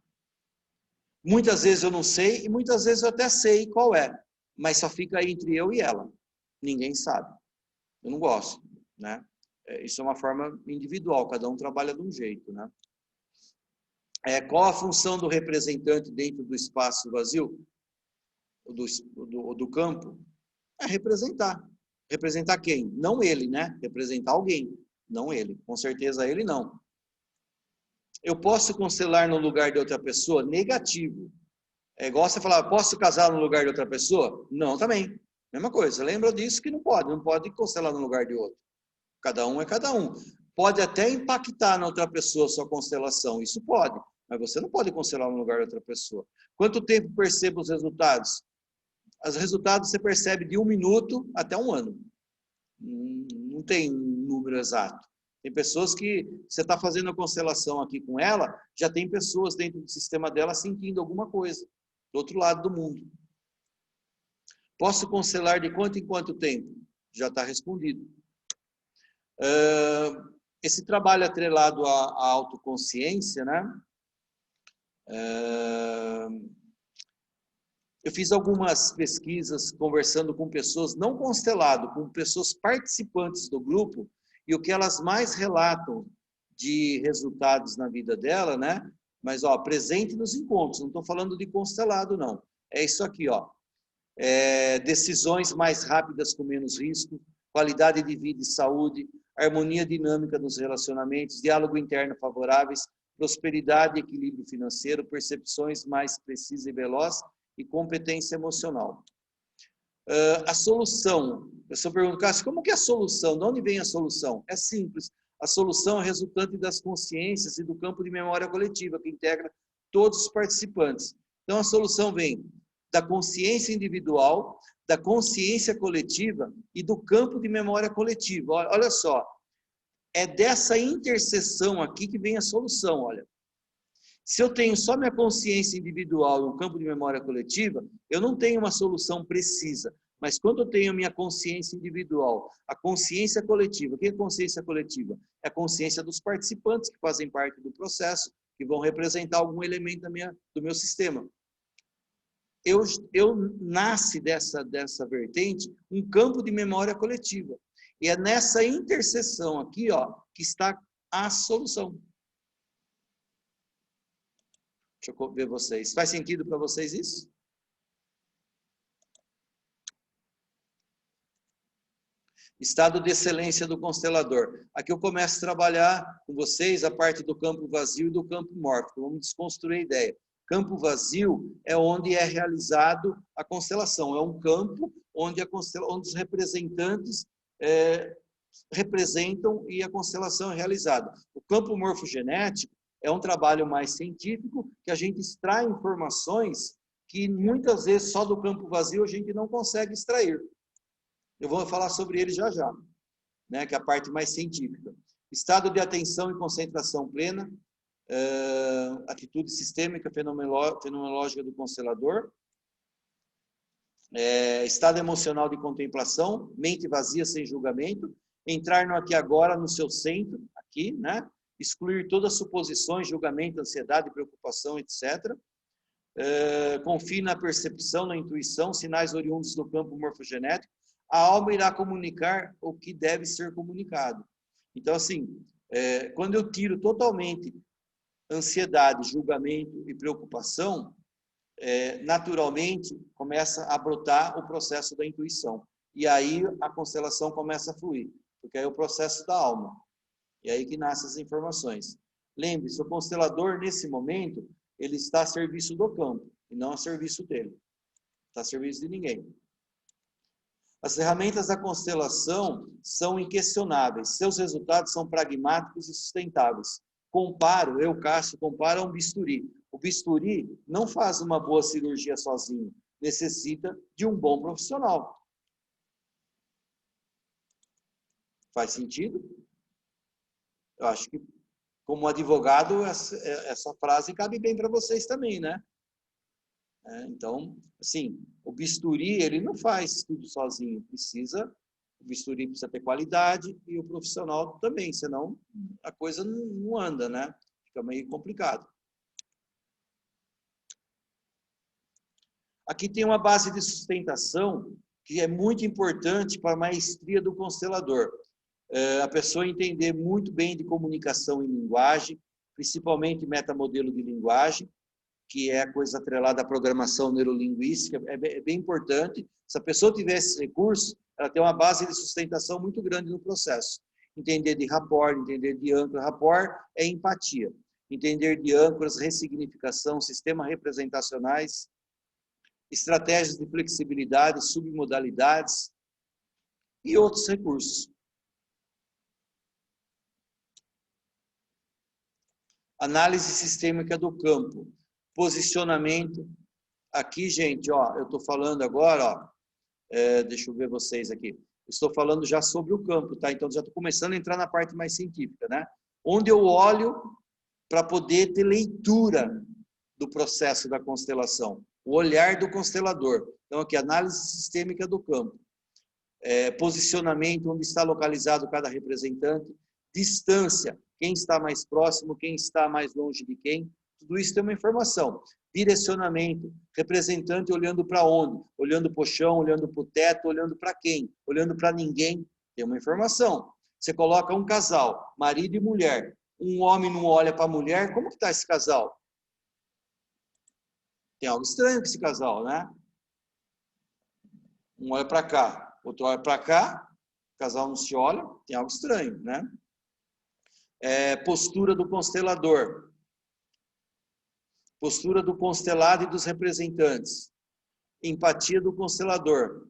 Muitas vezes eu não sei e muitas vezes eu até sei qual é, mas só fica entre eu e ela. Ninguém sabe. Eu não gosto, né? Isso é uma forma individual, cada um trabalha de um jeito, né? Qual a função do representante dentro do espaço vazio, do campo? É representar. Representar quem? Não ele, né? Representar alguém, não ele. Com certeza ele não. Eu posso constelar no lugar de outra pessoa? Negativo. É igual você falar, posso casar no lugar de outra pessoa? Não, também. Mesma coisa, lembra disso que não pode constelar no lugar de outro. Cada um é cada um. Pode até impactar na outra pessoa a sua constelação, isso pode, mas você não pode constelar no lugar de outra pessoa. Quanto tempo percebe os resultados? Os resultados você percebe de 1 minuto até 1 ano. Não tem número exato. Tem pessoas que você está fazendo a constelação aqui com ela, já tem pessoas dentro do sistema dela sentindo alguma coisa, do outro lado do mundo. Posso constelar de quanto em quanto tempo? Já está respondido. Esse trabalho atrelado à autoconsciência, né? Eu fiz algumas pesquisas conversando com pessoas, não constelado, com pessoas participantes do grupo, e o que elas mais relatam de resultados na vida dela, né? Mas, presente nos encontros, não estou falando de constelado, não. É isso aqui, decisões mais rápidas com menos risco, qualidade de vida e saúde, harmonia dinâmica nos relacionamentos, diálogo interno favoráveis, prosperidade e equilíbrio financeiro, percepções mais precisas e velozes e competência emocional. A solução, a pessoa pergunta, Cássio, como que é a solução? De onde vem a solução? É simples, a solução é resultante das consciências e do campo de memória coletiva, que integra todos os participantes. Então, a solução vem da consciência individual, da consciência coletiva e do campo de memória coletiva. Olha só, é dessa interseção aqui que vem a solução, olha. Se eu tenho só minha consciência individual e um campo de memória coletiva, eu não tenho uma solução precisa. Mas quando eu tenho minha consciência individual, a consciência coletiva, o que é consciência coletiva? É a consciência dos participantes que fazem parte do processo, que vão representar algum elemento do meu sistema. Eu nasce dessa vertente um campo de memória coletiva. E é nessa interseção aqui, ó, que está a solução. Deixa eu ver vocês. Faz sentido para vocês isso? Estado de excelência do constelador. Aqui eu começo a trabalhar com vocês a parte do campo vazio e do campo mórfico. Vamos desconstruir a ideia. Campo vazio é onde é realizado a constelação. É um campo onde os representantes representam e a constelação é realizada. O campo morfogenético é um trabalho mais científico, que a gente extrai informações que muitas vezes só do campo vazio a gente não consegue extrair. Eu vou falar sobre ele já já, né, que é a parte mais científica. Estado de atenção e concentração plena, atitude sistêmica fenomenológica do constelador, estado emocional de contemplação, mente vazia sem julgamento, entrar no aqui agora, no seu centro, aqui, né? Excluir todas as suposições, julgamento, ansiedade, preocupação, etc. Confie na percepção, na intuição, sinais oriundos do campo morfogenético. A alma irá comunicar o que deve ser comunicado. Então, assim, quando eu tiro totalmente ansiedade, julgamento e preocupação, naturalmente começa a brotar o processo da intuição. E aí a constelação começa a fluir, porque aí é o processo da alma. E aí que nascem as informações. Lembre-se, o constelador, nesse momento, ele está a serviço do campo, e não a serviço dele. Está a serviço de ninguém. As ferramentas da constelação são inquestionáveis. Seus resultados são pragmáticos e sustentáveis. Eu, Cássio, comparo a um bisturi. O bisturi não faz uma boa cirurgia sozinho. Necessita de um bom profissional. Faz sentido? Eu acho que, como advogado, essa frase cabe bem para vocês também, né? Então, assim, o bisturi, ele não faz tudo sozinho. O bisturi precisa ter qualidade e o profissional também, senão a coisa não anda, né? Fica meio complicado. Aqui tem uma base de sustentação que é muito importante para a maestria do constelador. A pessoa entender muito bem de comunicação em linguagem, principalmente metamodelo de linguagem, que é a coisa atrelada à programação neurolinguística, é bem importante. Se a pessoa tiver esse recurso, ela tem uma base de sustentação muito grande no processo. Entender de rapport, entender de âncora. Rapport é empatia. Entender de âncoras, ressignificação, sistemas representacionais, estratégias de flexibilidade, submodalidades e outros recursos. Análise sistêmica do campo. Posicionamento. Aqui, gente, ó, eu estou falando agora, ó, deixa eu ver vocês aqui. Estou falando já sobre o campo, tá? Então, já estou começando a entrar na parte mais científica, né? Onde eu olho para poder ter leitura do processo da constelação. O olhar do constelador. Então, aqui, análise sistêmica do campo. Posicionamento, onde está localizado cada representante. Distância, quem está mais próximo, quem está mais longe de quem. Tudo isso tem uma informação. Direcionamento, representante olhando para onde? Olhando para o chão, olhando para o teto, olhando para quem? Olhando para ninguém. Tem uma informação. Você coloca um casal, marido e mulher. Um homem não olha para a mulher, como que está esse casal? Tem algo estranho com esse casal, né? Um olha para cá, outro olha para cá, o casal não se olha, tem algo estranho, né? Postura do constelador. Postura do constelado e dos representantes. Empatia do constelador.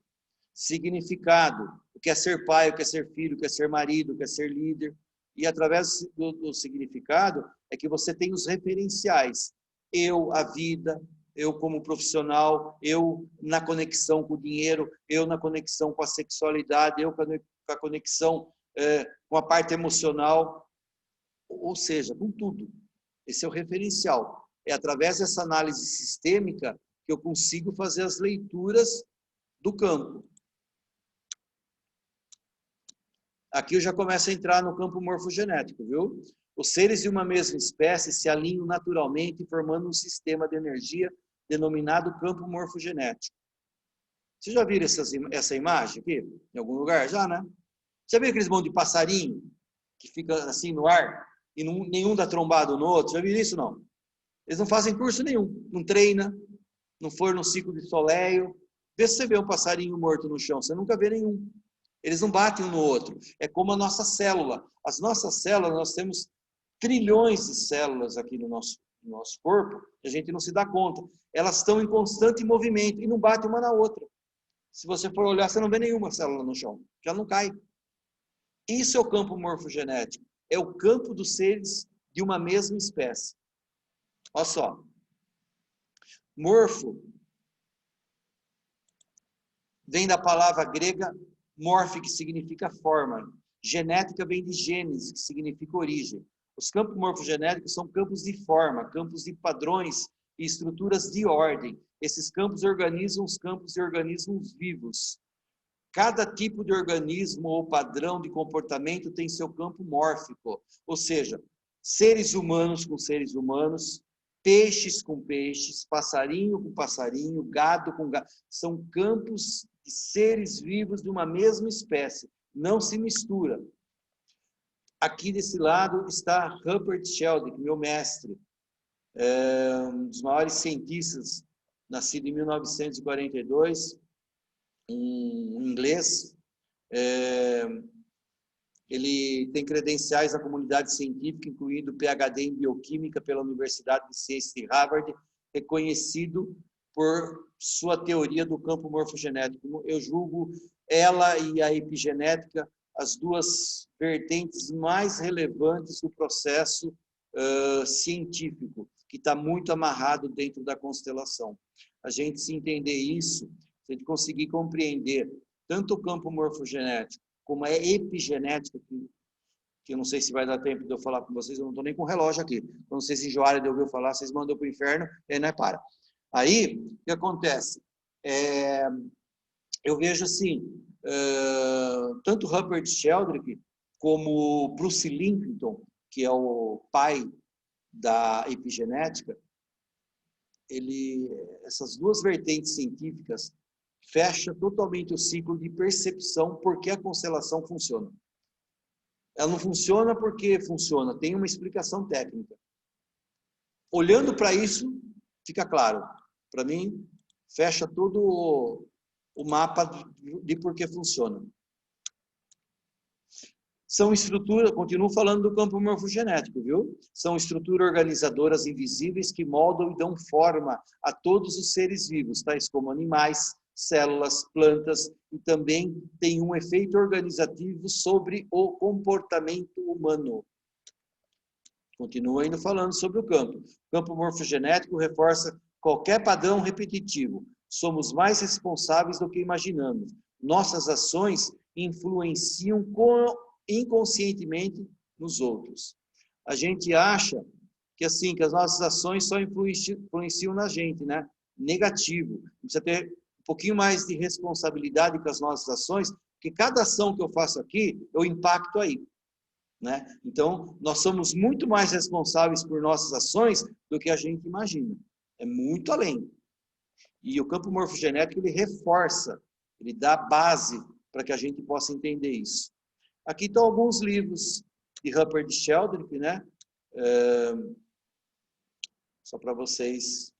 Significado. O que é ser pai, o que é ser filho, o que é ser marido, o que é ser líder. E através do significado é que você tem os referenciais. Eu, a vida, eu como profissional, eu na conexão com o dinheiro, eu na conexão com a sexualidade, eu com a conexão com a parte emocional, ou seja, com tudo. Esse é o referencial. É através dessa análise sistêmica que eu consigo fazer as leituras do campo. Aqui eu já começo a entrar no campo morfogenético, viu? Os seres de uma mesma espécie se alinham naturalmente, formando um sistema de energia denominado campo morfogenético. Vocês já viram essa imagem aqui? Em algum lugar? Já, né? Já viram aqueles monte de passarinho que fica assim no ar e nenhum dá trombado no outro? Já viram isso, não? Eles não fazem curso nenhum, não treina, não foram no ciclo de soleio. Vê se você vê um passarinho morto no chão, você nunca vê nenhum. Eles não batem um no outro. É como a nossa célula. As nossas células, nós temos trilhões de células aqui no nosso corpo, e a gente não se dá conta. Elas estão em constante movimento e não batem uma na outra. Se você for olhar, você não vê nenhuma célula no chão. Já não cai. Isso é o campo morfogenético. É o campo dos seres de uma mesma espécie. Olha só. Morfo vem da palavra grega morfe, que significa forma. Genética vem de gênese, que significa origem. Os campos morfogenéticos são campos de forma, campos de padrões e estruturas de ordem. Esses campos organizam os campos de organismos vivos. Cada tipo de organismo ou padrão de comportamento tem seu campo mórfico, ou seja, seres humanos com seres humanos, peixes com peixes, passarinho com passarinho, gado com gado. São campos de seres vivos de uma mesma espécie, não se mistura. Aqui desse lado está Rupert Sheldrake, meu mestre, um dos maiores cientistas, nascido em 1942, um inglês. Ele tem credenciais na comunidade científica, incluindo PhD em Bioquímica pela Universidade de Ciências de Harvard, reconhecido por sua teoria do campo morfogenético. Eu julgo ela e a epigenética as duas vertentes mais relevantes do processo científico, que está muito amarrado dentro da constelação. A gente se entender isso, se a gente conseguir compreender tanto o campo morfogenético como a epigenética, que eu não sei se vai dar tempo de eu falar com vocês, eu não estou nem com o relógio aqui. Então, se vocês enjoarem de ouvir eu falar, vocês mandam para o inferno, e aí nós para. Aí, o que acontece? Eu vejo assim, tanto Rupert Sheldrake como Bruce Lipton, que é o pai da epigenética, essas duas vertentes científicas fecham totalmente o ciclo de percepção porque a constelação funciona. Ela não funciona porque funciona, tem uma explicação técnica. Olhando para isso, fica claro. Para mim, fecha todo o mapa de por que funciona. São estruturas, continuo falando do campo morfogenético, viu? São estruturas organizadoras invisíveis que moldam e dão forma a todos os seres vivos, tais como animais, células, plantas, e também tem um efeito organizativo sobre o comportamento humano. Continuo ainda falando sobre o campo. O campo morfogenético reforça qualquer padrão repetitivo. Somos mais responsáveis do que imaginamos. Nossas ações influenciam inconscientemente nos outros. A gente acha que assim, que as nossas ações só influenciam na gente, né? Negativo. Precisa ter um pouquinho mais de responsabilidade com as nossas ações, porque cada ação que eu faço aqui, eu impacto aí, né? Então, nós somos muito mais responsáveis por nossas ações do que a gente imagina. É muito além. E o campo morfogenético, ele reforça, ele dá base para que a gente possa entender isso. Aqui estão alguns livros de Rupert Sheldrake, né? Só para vocês.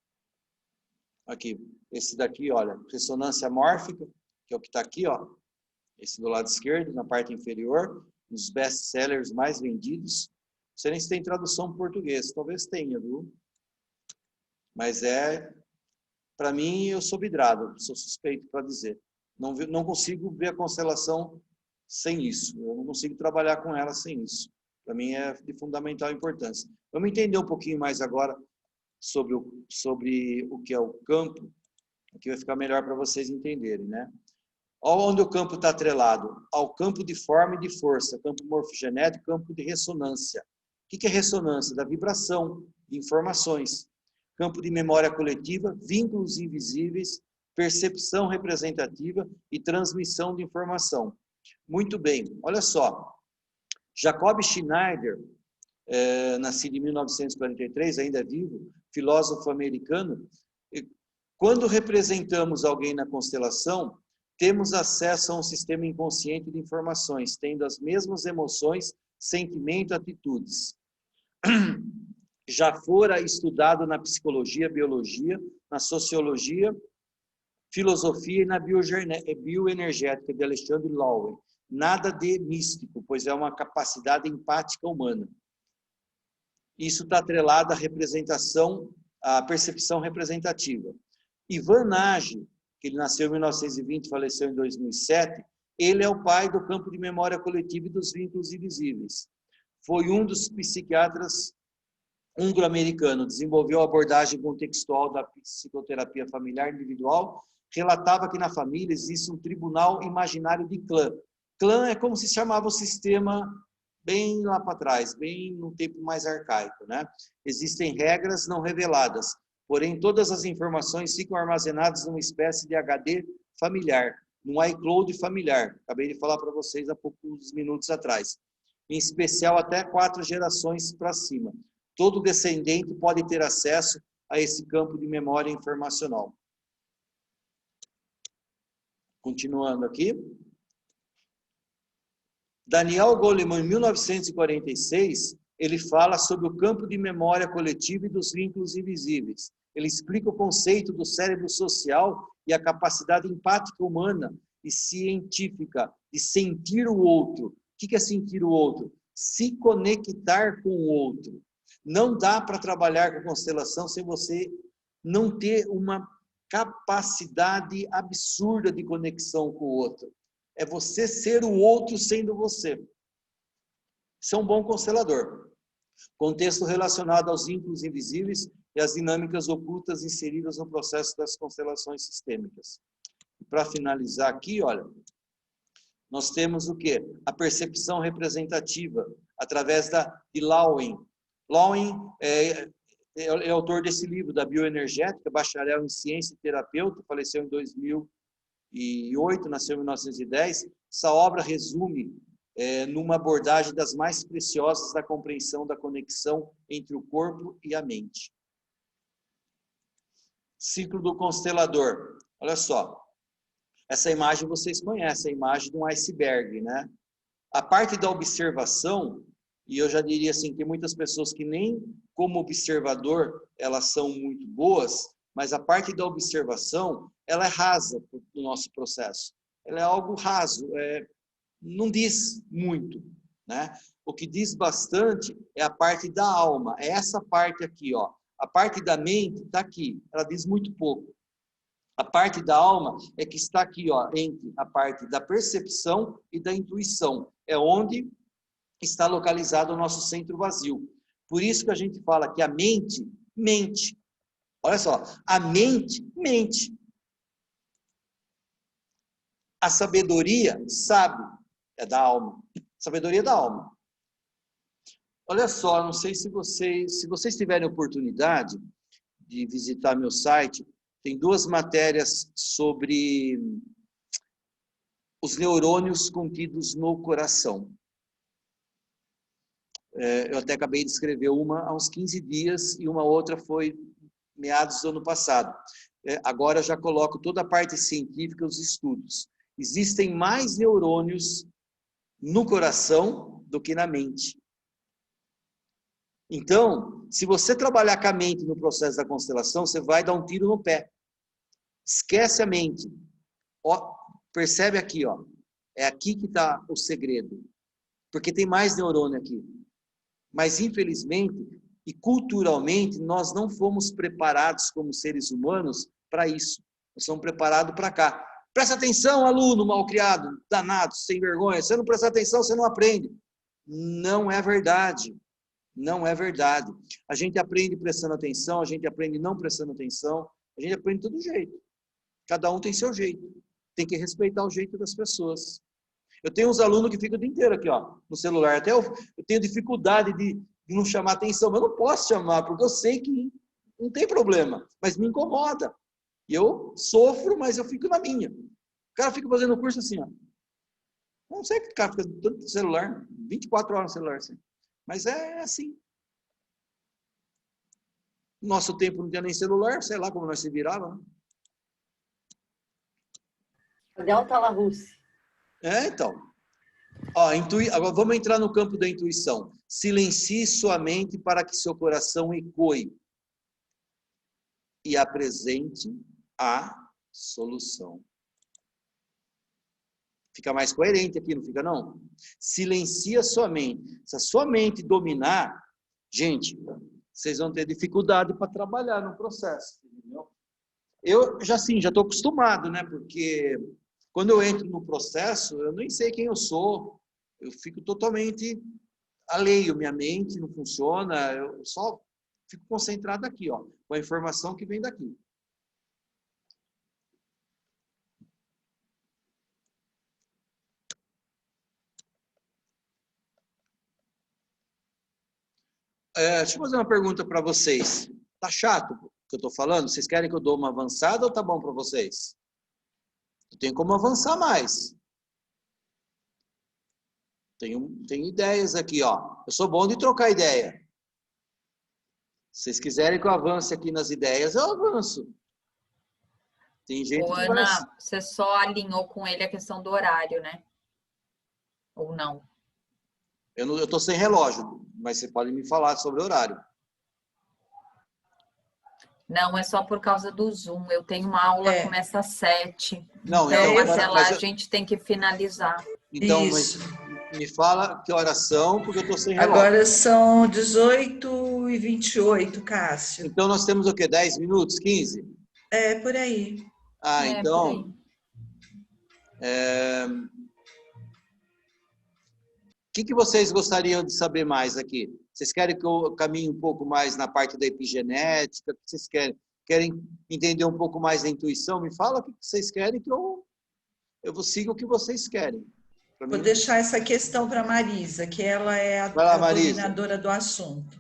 Aqui, esse daqui, olha, ressonância mórfica, que é o que está aqui, ó. Esse do lado esquerdo, na parte inferior, os best-sellers mais vendidos. Não sei nem se tem tradução em português, talvez tenha, viu? Mas para mim, eu sou vidrado, sou suspeito para dizer. Não consigo ver a constelação sem isso. Eu não consigo trabalhar com ela sem isso. Para mim é de fundamental importância. Vamos entender um pouquinho mais agora sobre o que é o campo, aqui vai ficar melhor para vocês entenderem, né? Olha onde o campo está atrelado, ao campo de forma e de força, campo morfogenético, campo de ressonância. O que é ressonância? Da vibração, de informações. Campo de memória coletiva, vínculos invisíveis, percepção representativa e transmissão de informação. Muito bem, olha só. Jacob Schneider, nascido em 1943, ainda é vivo, filósofo americano. Quando representamos alguém na constelação, temos acesso a um sistema inconsciente de informações, tendo as mesmas emoções, sentimentos, atitudes. Já fora estudado na psicologia, biologia, na sociologia, filosofia e na bioenergética de Alexandre Lowen. Nada de místico, pois é uma capacidade empática humana. Isso está atrelado à representação, à percepção representativa. Ivan Nagy, que ele nasceu em 1920 e faleceu em 2007, ele é o pai do campo de memória coletiva e dos vínculos invisíveis. Foi um dos psiquiatras húngaro-americano, desenvolveu a abordagem contextual da psicoterapia familiar individual, relatava que na família existe um tribunal imaginário de clã. Clã é como se chamava o sistema bem lá para trás, bem no tempo mais arcaico, né? Existem regras não reveladas, porém todas as informações ficam armazenadas numa espécie de HD familiar, num iCloud familiar. Acabei de falar para vocês há poucos minutos atrás. Em especial até 4 gerações para cima. Todo descendente pode ter acesso a esse campo de memória informacional. Continuando aqui. Daniel Goleman, em 1946, ele fala sobre o campo de memória coletiva e dos vínculos invisíveis. Ele explica o conceito do cérebro social e a capacidade empática humana e científica de sentir o outro. O que é sentir o outro? Se conectar com o outro. Não dá para trabalhar com constelação sem você não ter uma capacidade absurda de conexão com o outro. É você ser o outro sendo você. Isso é um bom constelador. Contexto relacionado aos vínculos invisíveis e às dinâmicas ocultas inseridas no processo das constelações sistêmicas. Para finalizar aqui, olha, nós temos o quê? A percepção representativa, através de Lowen. Lowen é autor desse livro, da bioenergética, bacharel em ciência e terapeuta, faleceu em 2008, nasceu em 1910. Essa obra resume numa abordagem das mais preciosas da compreensão da conexão entre o corpo e a mente. Ciclo do constelador. Olha só, essa imagem vocês conhecem, a imagem de um iceberg, né? A parte da observação, e eu já diria assim, tem muitas pessoas que nem como observador elas são muito boas, mas a parte da observação, ela é rasa no nosso processo. Ela é algo raso, não diz muito, né? O que diz bastante é a parte da alma, é essa parte aqui, ó. A parte da mente está aqui, ela diz muito pouco. A parte da alma é que está aqui, ó, entre a parte da percepção e da intuição. É onde está localizado o nosso centro vazio. Por isso que a gente fala que a mente mente. Olha só, a mente mente. A sabedoria sabe, é da alma. Sabedoria é da alma. Olha só, não sei se vocês tiverem oportunidade de visitar meu site, tem 2 matérias sobre os neurônios contidos no coração. Eu até acabei de escrever uma há uns 15 dias e uma outra foi meados do ano passado. Agora já coloco toda a parte científica, os estudos. Existem mais neurônios no coração do que na mente. Então, se você trabalhar com a mente no processo da constelação, você vai dar um tiro no pé. Esquece a mente. Ó, percebe aqui, ó. É aqui que está o segredo. Porque tem mais neurônio aqui. Mas, infelizmente, e culturalmente, nós não fomos preparados como seres humanos para isso. Nós somos preparados para cá. Presta atenção, aluno malcriado, danado, sem vergonha. Se você não prestar atenção, você não aprende. Não é verdade. Não é verdade. A gente aprende prestando atenção, a gente aprende não prestando atenção, a gente aprende de todo jeito. Cada um tem seu jeito. Tem que respeitar o jeito das pessoas. Eu tenho uns alunos que ficam o dia inteiro aqui, ó, no celular. Até eu tenho dificuldade de não chamar atenção, mas eu não posso chamar, porque eu sei que não tem problema, mas me incomoda. E eu sofro, mas eu fico na minha. O cara fica fazendo o curso assim, ó. Não sei que o cara fica tanto no celular, 24 horas no celular, assim. Mas é assim. Nosso tempo não tinha nem celular, sei lá como nós se virava, né? Delta La Russe. Então. Ó, agora vamos entrar no campo da intuição. Silencie sua mente para que seu coração ecoe e apresente a solução. Fica mais coerente aqui, não fica não? Silencia sua mente. Se a sua mente dominar, gente, vocês vão ter dificuldade para trabalhar no processo. Entendeu? Eu já estou acostumado, né? Porque quando eu entro no processo, eu nem sei quem eu sou. Eu fico totalmente alheio, minha mente não funciona. Eu só fico concentrado aqui, ó, com a informação que vem daqui. Deixa eu fazer uma pergunta para vocês. Tá chato o que eu estou falando? Vocês querem que eu dou uma avançada ou tá bom para vocês? Eu tenho como avançar mais. Tenho ideias aqui, ó. Eu sou bom de trocar ideia. Se vocês quiserem que eu avance aqui nas ideias, eu avanço. Tem gente que Ana, vai... você só alinhou com ele a questão do horário, né? Ou não? Eu estou sem relógio, mas você pode me falar sobre o horário. Não, é só por causa do Zoom. Eu tenho uma aula, começa às 7. Não, então, então, até lá a gente tem que finalizar. Então, Isso. mas me fala que horas são, porque eu estou sem relógio. Agora são 18h28, Cássio. Então, nós temos o quê? 10 minutos? 15? É, por aí. Então... O que vocês gostariam de saber mais aqui? Vocês querem que eu caminhe um pouco mais na parte da epigenética? O que vocês querem? Querem entender um pouco mais da intuição? Me fala o que vocês querem que eu vou seguir o que vocês querem. Vou deixar essa questão para a Marisa, que ela é a dominadora do assunto.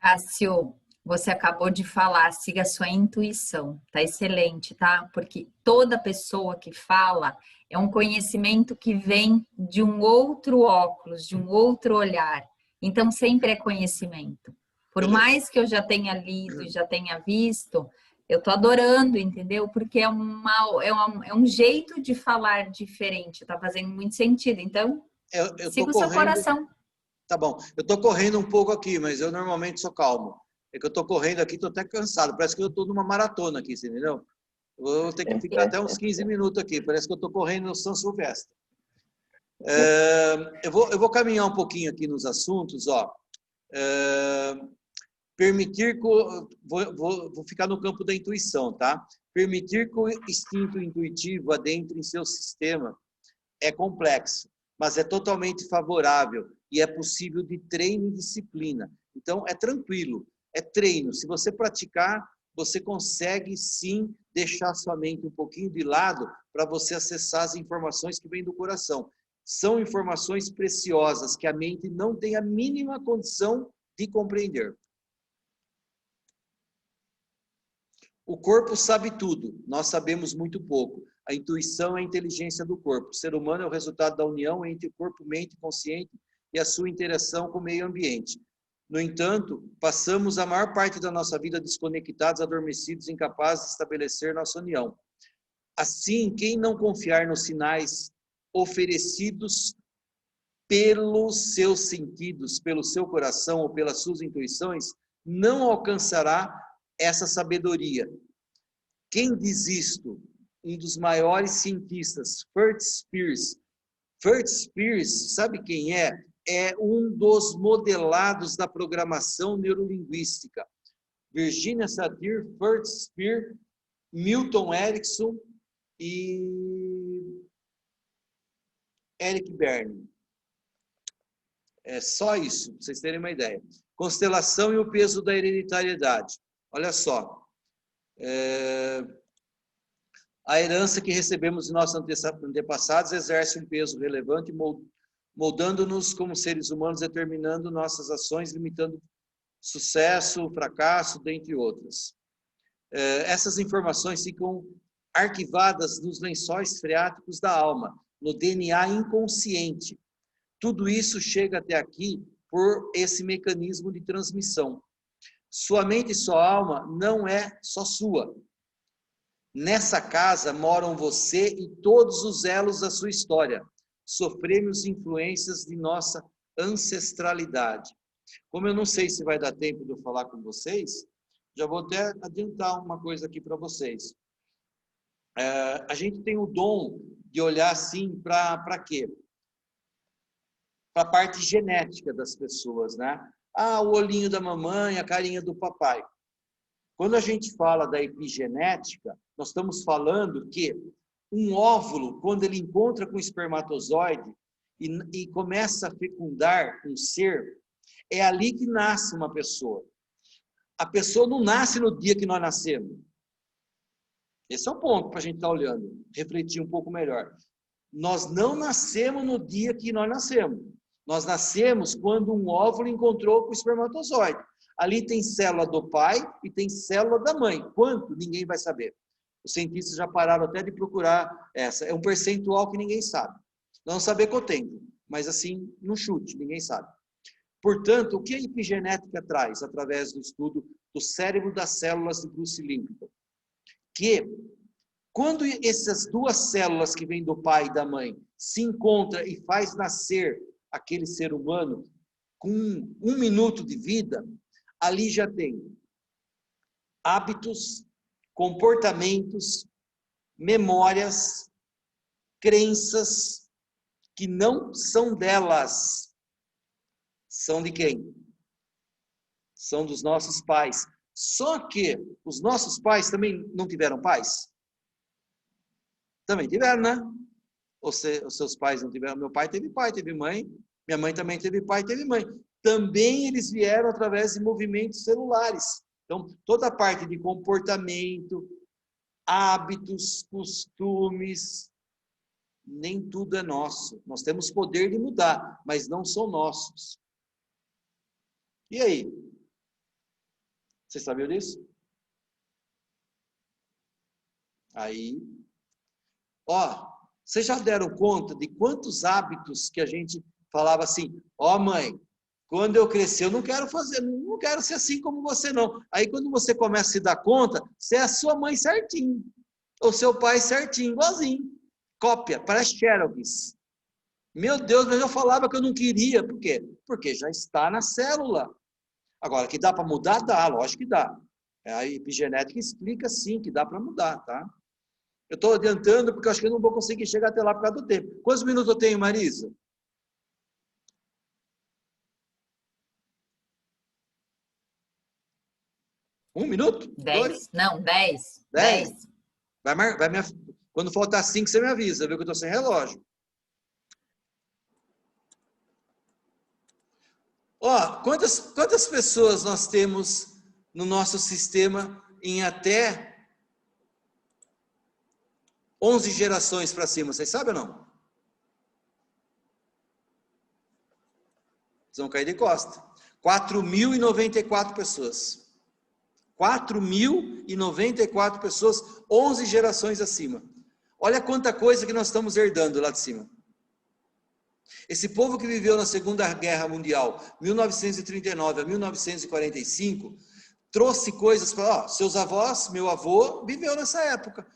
Cássio, você acabou de falar, siga a sua intuição. Tá excelente, tá? Porque toda pessoa que fala é um conhecimento que vem de um outro óculos, de um outro olhar. Então, sempre é conhecimento. Por mais que eu já tenha lido e já tenha visto, eu tô adorando, entendeu? Porque é um jeito de falar diferente, tá fazendo muito sentido. Então, siga o seu coração. Tá bom. Eu tô correndo um pouco aqui, mas eu normalmente sou calmo. É que eu tô correndo aqui, tô até cansado. Parece que eu tô numa maratona aqui, você entendeu? Eu vou ter que ficar até uns 15 minutos aqui. Parece que eu tô correndo no São Silvestre. Eu vou caminhar um pouquinho aqui nos assuntos, ó. Vou ficar no campo da intuição, tá? Permitir que o instinto intuitivo adentre em seu sistema é complexo, mas é totalmente favorável e é possível de treino e disciplina. Então, é tranquilo, é treino. Se você praticar, você consegue sim deixar sua mente um pouquinho de lado para você acessar as informações que vêm do coração. São informações preciosas que a mente não tem a mínima condição de compreender. O corpo sabe tudo, nós sabemos muito pouco. A intuição é a inteligência do corpo. O ser humano é o resultado da união entre corpo, mente, consciente e a sua interação com o meio ambiente. No entanto, passamos a maior parte da nossa vida desconectados, adormecidos, incapazes de estabelecer nossa união. Assim, quem não confiar nos sinais oferecidos pelos seus sentidos, pelo seu coração ou pelas suas intuições, não alcançará essa sabedoria. Quem diz isto? Um dos maiores cientistas, Fred Spears. Fred Spears, sabe quem é? É um dos modelados da programação neurolinguística. Virginia Satir, Fred Spears, Milton Erickson e Eric Berne. É só isso, para vocês terem uma ideia. Constelação e o peso da hereditariedade. Olha só. A herança que recebemos de nossos antepassados exerce um peso relevante, moldando-nos como seres humanos, determinando nossas ações, limitando sucesso, fracasso, dentre outras. Essas informações ficam arquivadas nos lençóis freáticos da alma, no DNA inconsciente. Tudo isso chega até aqui por esse mecanismo de transmissão. Sua mente e sua alma não é só sua. Nessa casa moram você e todos os elos da sua história. Sofremos influências de nossa ancestralidade. Como eu não sei se vai dar tempo de eu falar com vocês, já vou até adiantar uma coisa aqui para vocês. A gente tem o dom de olhar assim para quê? Para a parte genética das pessoas, né? O olhinho da mamãe, a carinha do papai. Quando a gente fala da epigenética, nós estamos falando que um óvulo, quando ele encontra com o espermatozoide e começa a fecundar um ser, é ali que nasce uma pessoa. A pessoa não nasce no dia que nós nascemos. Esse é o ponto para a gente estar olhando, refletir um pouco melhor. Nós não nascemos no dia que nós nascemos. Nós nascemos quando um óvulo encontrou com o espermatozoide. Ali tem célula do pai e tem célula da mãe. Quanto? Ninguém vai saber. Os cientistas já pararam até de procurar essa. É um percentual que ninguém sabe. Não saber quanto, mas assim, no chute, ninguém sabe. Portanto, o que a epigenética traz através do estudo do cérebro das células de Bruce Lipton? Que quando essas duas células que vêm do pai e da mãe se encontram e faz nascer aquele ser humano com 1 minuto de vida, ali já tem hábitos, comportamentos, memórias, crenças que não são delas. São de quem? São dos nossos pais. Só que os nossos pais também não tiveram pais? Também tiveram, né? Os seus pais não tiveram. Meu pai, teve mãe. Minha mãe também teve pai, teve mãe. Também eles vieram através de movimentos celulares. Então, toda a parte de comportamento, hábitos, costumes, nem tudo é nosso. Nós temos poder de mudar, mas não são nossos. E aí? Vocês sabiam disso? Aí, vocês já deram conta de quantos hábitos que a gente falava assim, mãe, quando eu crescer, eu não quero ser assim como você não. Aí quando você começa a se dar conta, você é a sua mãe certinho, ou seu pai certinho, igualzinho. Cópia, parece Xerox. Meu Deus, mas eu falava que eu não queria. Por quê? Porque já está na célula. Agora, que dá para mudar? Dá, lógico que dá. A epigenética explica sim que dá para mudar, tá? Eu estou adiantando porque eu acho que eu não vou conseguir chegar até lá por causa do tempo. Quantos minutos eu tenho, Marisa? Um minuto? 10. Dois? Não, 10. 10. Quando faltar 5, você me avisa, viu que eu estou sem relógio. Quantas pessoas nós temos no nosso sistema em até 11 gerações para cima? Vocês sabem ou não? Vocês vão cair de costa. 4.094 pessoas. 4.094 pessoas, 11 gerações acima. Olha quanta coisa que nós estamos herdando lá de cima. Esse povo que viveu na Segunda Guerra Mundial, 1939 a 1945, trouxe coisas para, seus avós, meu avô, viveu nessa época,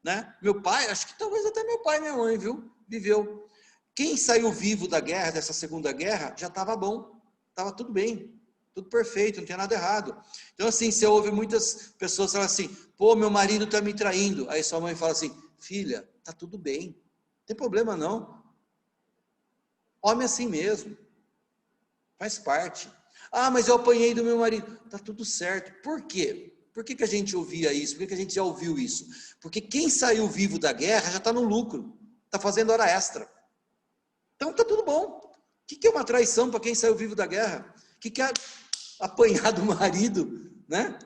né? Meu pai, acho que talvez até meu pai e minha mãe, viu? Viveu. Quem saiu vivo da guerra, dessa Segunda Guerra, já estava bom, estava tudo bem, tudo perfeito, não tinha nada errado. Então, assim, você ouve muitas pessoas falar assim, meu marido está me traindo. Aí sua mãe fala assim, filha, está tudo bem, não tem problema não. Homem é assim mesmo, faz parte. Mas eu apanhei do meu marido. Está tudo certo. Por quê? Por que a gente ouvia isso? Por que a gente já ouviu isso? Porque quem saiu vivo da guerra já está no lucro, está fazendo hora extra. Então está tudo bom. que é uma traição para quem saiu vivo da guerra? O que é apanhar do marido, né?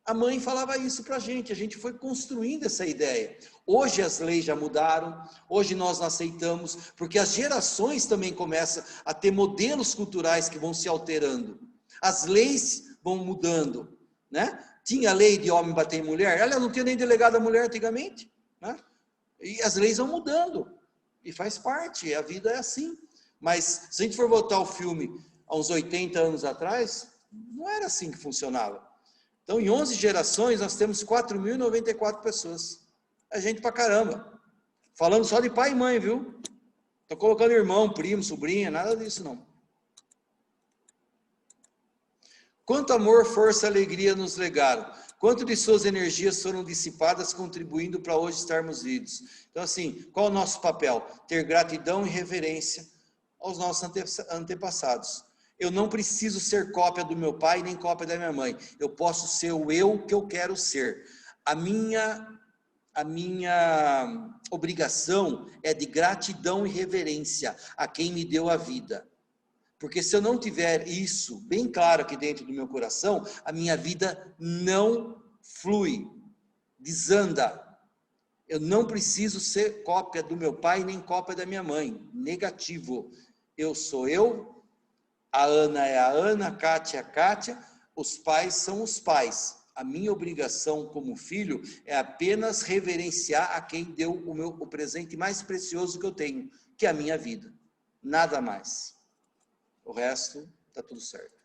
A mãe falava isso para a gente foi construindo essa ideia. Hoje as leis já mudaram, hoje nós não aceitamos, porque as gerações também começam a ter modelos culturais que vão se alterando. As leis vão mudando, né? Tinha lei de homem bater em mulher, ela não tinha nem delegada mulher antigamente, né? E as leis vão mudando, e faz parte, a vida é assim. Mas se a gente for voltar ao filme há uns 80 anos atrás, não era assim que funcionava. Então, em 11 gerações, nós temos 4.094 pessoas. É gente pra caramba. Falando só de pai e mãe, viu? Estou colocando irmão, primo, sobrinha, nada disso não. Quanto amor, força e alegria nos legaram. Quanto de suas energias foram dissipadas, contribuindo para hoje estarmos vivos. Então, assim, qual é o nosso papel? Ter gratidão e reverência aos nossos antepassados. Eu não preciso ser cópia do meu pai, nem cópia da minha mãe. Eu posso ser o eu que eu quero ser. A minha obrigação é de gratidão e reverência a quem me deu a vida. Porque se eu não tiver isso bem claro aqui dentro do meu coração, a minha vida não flui, desanda. Eu não preciso ser cópia do meu pai, nem cópia da minha mãe. Negativo. Eu sou eu. A Ana é a Ana, a Kátia é a Kátia, os pais são os pais. A minha obrigação como filho é apenas reverenciar a quem deu o presente mais precioso que eu tenho, que é a minha vida. Nada mais. O resto está tudo certo.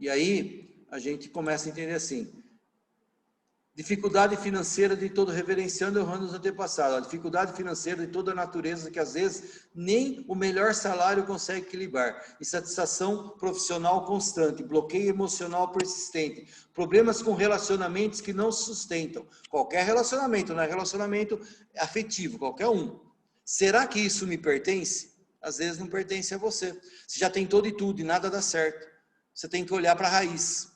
E aí a gente começa a entender assim, dificuldade financeira de todo reverenciando e honrando os antepassados. A dificuldade financeira de toda a natureza que às vezes nem o melhor salário consegue equilibrar. Insatisfação profissional constante, bloqueio emocional persistente, problemas com relacionamentos que não se sustentam. Qualquer relacionamento, não é relacionamento afetivo, qualquer um. Será que isso me pertence? Às vezes não pertence a você. Você já tentou de tudo e nada dá certo. Você tem que olhar para a raiz.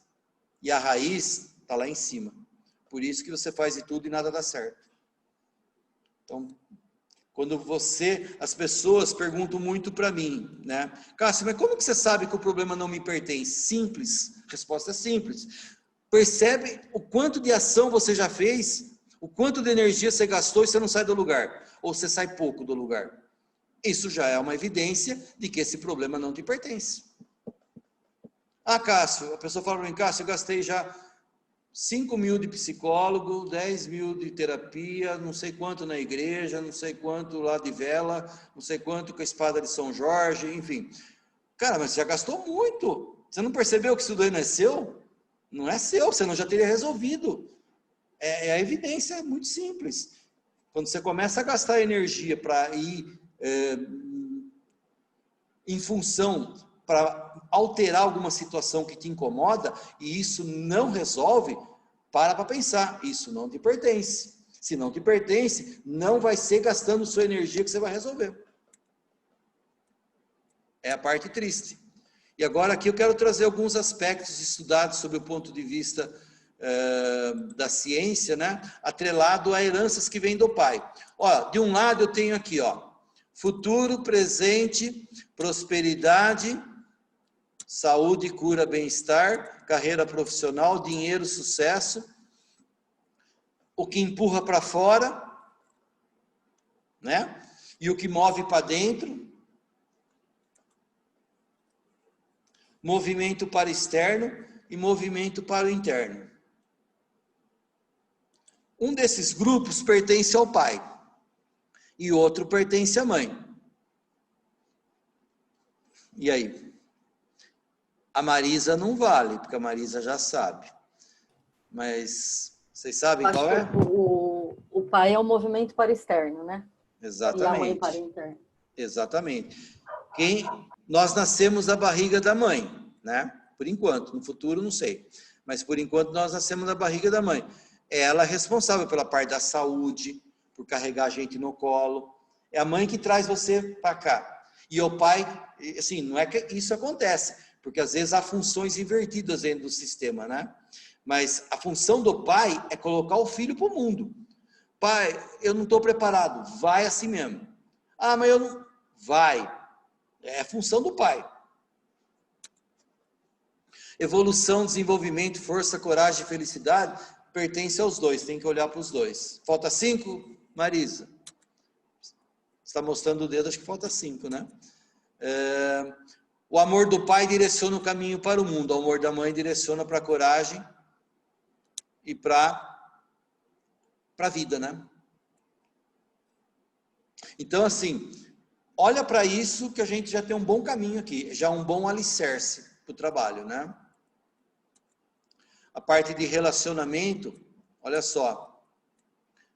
E a raiz está lá em cima. Por isso que você faz de tudo e nada dá certo. Então, quando as pessoas perguntam muito para mim, né? Cássio, mas como que você sabe que o problema não me pertence? Simples, resposta é simples. Percebe o quanto de ação você já fez, o quanto de energia você gastou e você não sai do lugar, ou você sai pouco do lugar. Isso já é uma evidência de que esse problema não te pertence. Ah, Cássio, a pessoa fala para mim, Cássio, eu gastei já 5 mil de psicólogo, 10 mil de terapia, não sei quanto na igreja, não sei quanto lá de vela, não sei quanto com a espada de São Jorge, enfim. Cara, mas você já gastou muito. Você não percebeu que isso daí não é seu? Não é seu, você não já teria resolvido. A evidência é muito simples. Quando você começa a gastar energia para ir em função para alterar alguma situação que te incomoda, e isso não resolve, para pensar, isso não te pertence. Se não te pertence, não vai ser gastando sua energia que você vai resolver. É a parte triste. E agora aqui eu quero trazer alguns aspectos estudados sob o ponto de vista da ciência, né? Atrelado a heranças que vêm do pai. Ó, de um lado eu tenho aqui, ó, futuro, presente, prosperidade, saúde, cura, bem-estar, carreira profissional, dinheiro, sucesso, o que empurra para fora, né? E o que move para dentro, movimento para externo e movimento para o interno. Um desses grupos pertence ao pai e outro pertence à mãe. E aí? A Marisa não vale, porque a Marisa já sabe. Mas vocês sabem qual é? O pai é o movimento para externo, né? Exatamente. E a mãe para interno. Exatamente. Nós nascemos da barriga da mãe, né? Por enquanto, no futuro não sei. Mas por enquanto nós nascemos da barriga da mãe. Ela é responsável pela parte da saúde, por carregar a gente no colo. É a mãe que traz você para cá. E o pai, assim, não é que isso acontece. Porque às vezes há funções invertidas dentro do sistema, né? Mas a função do pai é colocar o filho para o mundo. pai, eu não estou preparado, vai assim mesmo. Ah, mas eu não... Vai. É função do pai. Evolução, desenvolvimento, força, coragem e felicidade pertence aos dois, tem que olhar para os dois. Falta 5, Marisa? Você está mostrando o dedo, acho que falta 5, né? O amor do pai direciona o caminho para o mundo, o amor da mãe direciona para a coragem e para a vida, né? Então, assim, olha para isso que a gente já tem um bom caminho aqui, já um bom alicerce para o trabalho, né? A parte de relacionamento, olha só,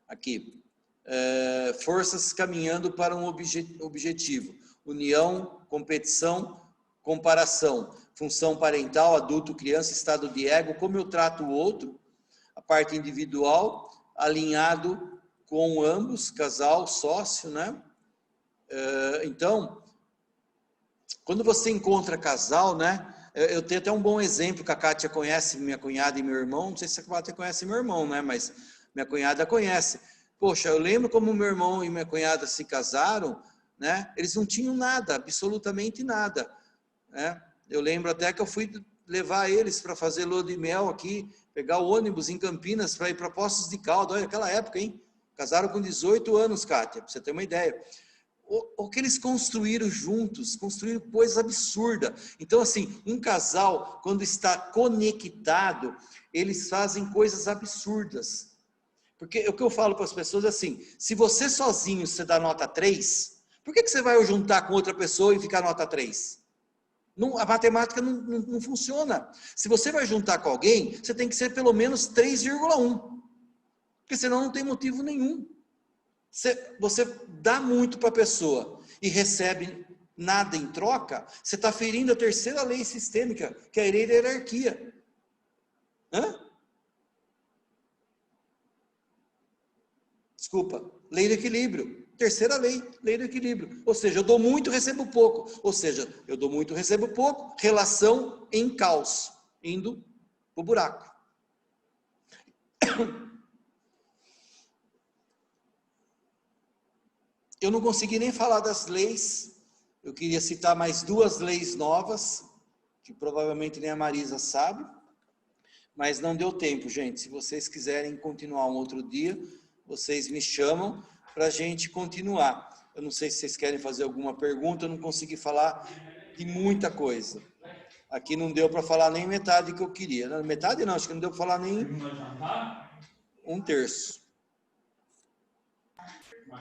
aqui, forças caminhando para um objetivo, união, competição, comparação, função parental, adulto, criança, estado de ego, como eu trato o outro, a parte individual, alinhado com ambos, casal, sócio, né? Então, quando você encontra casal, né? Eu tenho até um bom exemplo que a Kátia conhece, minha cunhada e meu irmão. Não sei se a Kátia conhece meu irmão, né? Mas minha cunhada conhece. Poxa, eu lembro como meu irmão e minha cunhada se casaram, né? Eles não tinham nada, absolutamente nada, né? Eu lembro até que eu fui levar eles para fazer lua de mel aqui, pegar o ônibus em Campinas para ir para Poços de Caldas. Olha, aquela época, hein? Casaram com 18 anos, Kátia, para você ter uma ideia. O que eles construíram juntos, construíram coisa absurda. Então, assim, um casal, quando está conectado, eles fazem coisas absurdas. Porque o que eu falo para as pessoas é assim, se você sozinho você dá nota 3, por que você vai juntar com outra pessoa e ficar nota 3? Não, a matemática não funciona. Se você vai juntar com alguém, você tem que ser pelo menos 3,1. Porque senão não tem motivo nenhum. Você dá muito para a pessoa e recebe nada em troca, você está ferindo a terceira lei sistêmica, que é a lei da hierarquia. Desculpa, lei do equilíbrio. Terceira lei, lei do equilíbrio. Ou seja, eu dou muito, recebo pouco. Ou seja, eu dou muito, recebo pouco, relação em caos, indo para o buraco. Eu não consegui nem falar das leis, eu queria citar mais 2 leis novas, que provavelmente nem a Marisa sabe, mas não deu tempo, gente. Se vocês quiserem continuar um outro dia, vocês me chamam para a gente continuar. Eu não sei se vocês querem fazer alguma pergunta, eu não consegui falar de muita coisa. Aqui não deu para falar nem metade que eu queria. Não, metade não, acho que não deu para falar nem 1/3.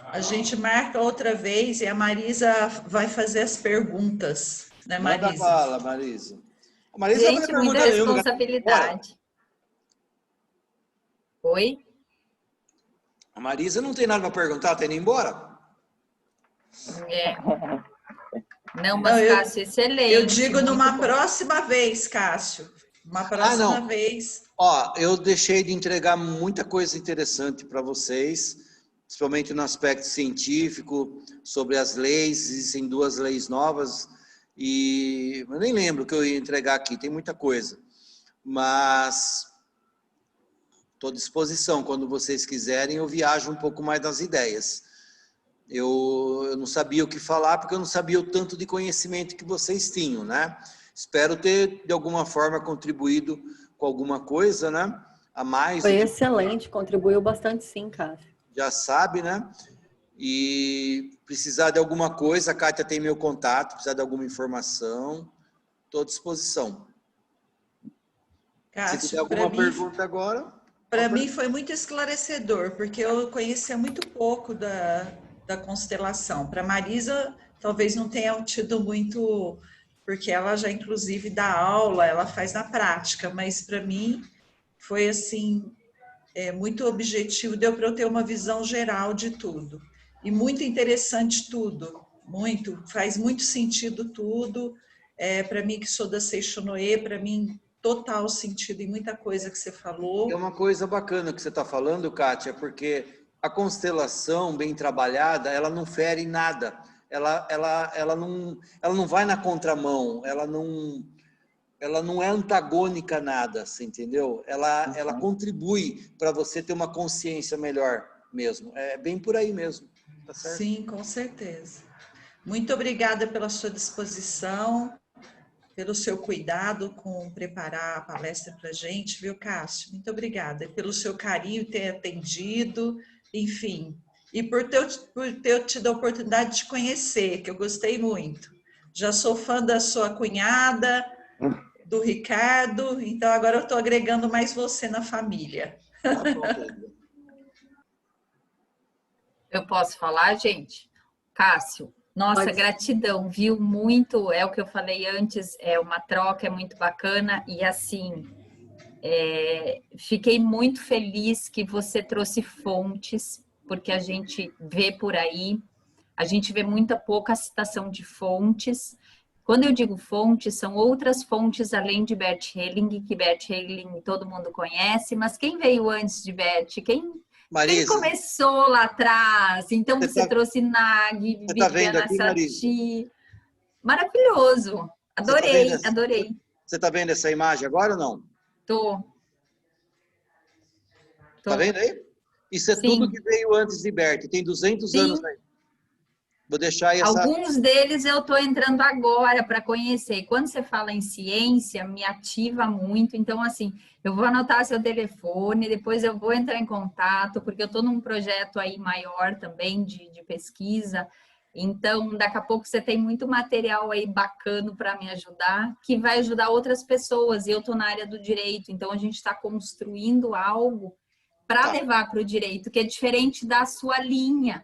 A gente marca outra vez e a Marisa vai fazer as perguntas, né, Marisa? Manda bala, Marisa. A Marisa Gente, não vai muita perguntar nenhuma. responsabilidade. Oi? A Marisa não tem nada para perguntar, tá indo embora? Não, mas Cássio, excelente. Eu digo numa bom. próxima vez, Cássio. Uma próxima vez. Ó, eu deixei de entregar muita coisa interessante para vocês, principalmente no aspecto científico, sobre as leis. Existem 2 leis novas e eu nem lembro o que eu ia entregar aqui, tem muita coisa. Mas estou à disposição, quando vocês quiserem, eu viajo um pouco mais nas ideias. Eu não sabia o que falar, porque eu não sabia o tanto de conhecimento que vocês tinham, né? Espero ter, de alguma forma, contribuído com alguma coisa, né? A mais. Foi excelente, contribuiu bastante sim, Cássio. Já sabe, né? E precisar de alguma coisa, a Kátia tem meu contato, precisar de alguma informação, estou à disposição. Cássio, se tiver alguma pergunta agora... Para mim foi muito esclarecedor, porque eu conhecia muito pouco da constelação. Para Marisa, talvez não tenha tido muito, porque ela já inclusive dá aula, ela faz na prática, mas para mim foi assim, muito objetivo, deu para eu ter uma visão geral de tudo. E muito interessante tudo, faz muito sentido tudo. Para mim que sou da Seishonoe, para mim total sentido em muita coisa que você falou. É uma coisa bacana que você está falando, Kátia, porque a constelação bem trabalhada, ela não fere nada, ela não vai na contramão, ela não é antagônica a nada, você entendeu? Ela contribui para você ter uma consciência melhor, mesmo. É bem por aí mesmo. Tá certo? Sim, com certeza. Muito obrigada pela sua disposição, pelo seu cuidado com preparar a palestra para a gente, viu, Cássio? Muito obrigada. E pelo seu carinho ter atendido, enfim. E por ter tido a oportunidade de te conhecer, que eu gostei muito. Já sou fã da sua cunhada, do Ricardo, então agora eu estou agregando mais você na família. Tá bom, querida. Eu posso falar, gente? Cássio, nossa, Pode. gratidão, viu? Muito, é o que eu falei antes, é uma troca, é muito bacana e assim, fiquei muito feliz que você trouxe fontes, porque a gente vê por aí, a gente vê muita pouca citação de fontes. Quando eu digo fontes, são outras fontes além de Bert Helling, que Bert Helling todo mundo conhece, mas quem veio antes de Bert? Quem Marisa, começou lá atrás? Então você tá- trouxe Nag, você tá vendo Viviana aqui, Marisa? Sati. Maravilhoso. Você tá vendo Adorei, essa, adorei. você tá vendo essa imagem agora ou não? Tô. Tá vendo aí? Isso é Sim. tudo que veio antes de Bert. Tem 200 anos Sim. aí. Vou deixar aí essa... Alguns deles eu estou entrando agora para conhecer. Quando você fala em ciência, me ativa muito. Então, assim, eu vou anotar seu telefone, depois eu vou entrar em contato, porque eu estou num projeto aí maior também de pesquisa. Então, daqui a pouco você tem muito material aí bacana para me ajudar, que vai ajudar outras pessoas. E eu estou na área do direito, então a gente está construindo algo para levar para o direito, que é diferente da sua linha.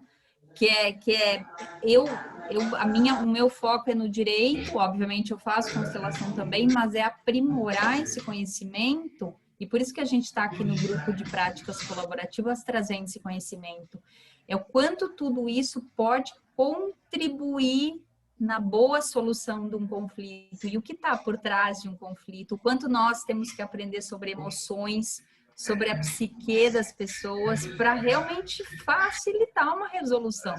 O meu foco é no direito, obviamente eu faço constelação também, mas é aprimorar esse conhecimento, e por isso que a gente está aqui no grupo de práticas colaborativas trazendo esse conhecimento. É o quanto tudo isso pode contribuir na boa solução de um conflito, e o que está por trás de um conflito, o quanto nós temos que aprender sobre emoções, sobre a psique das pessoas para realmente facilitar uma resolução.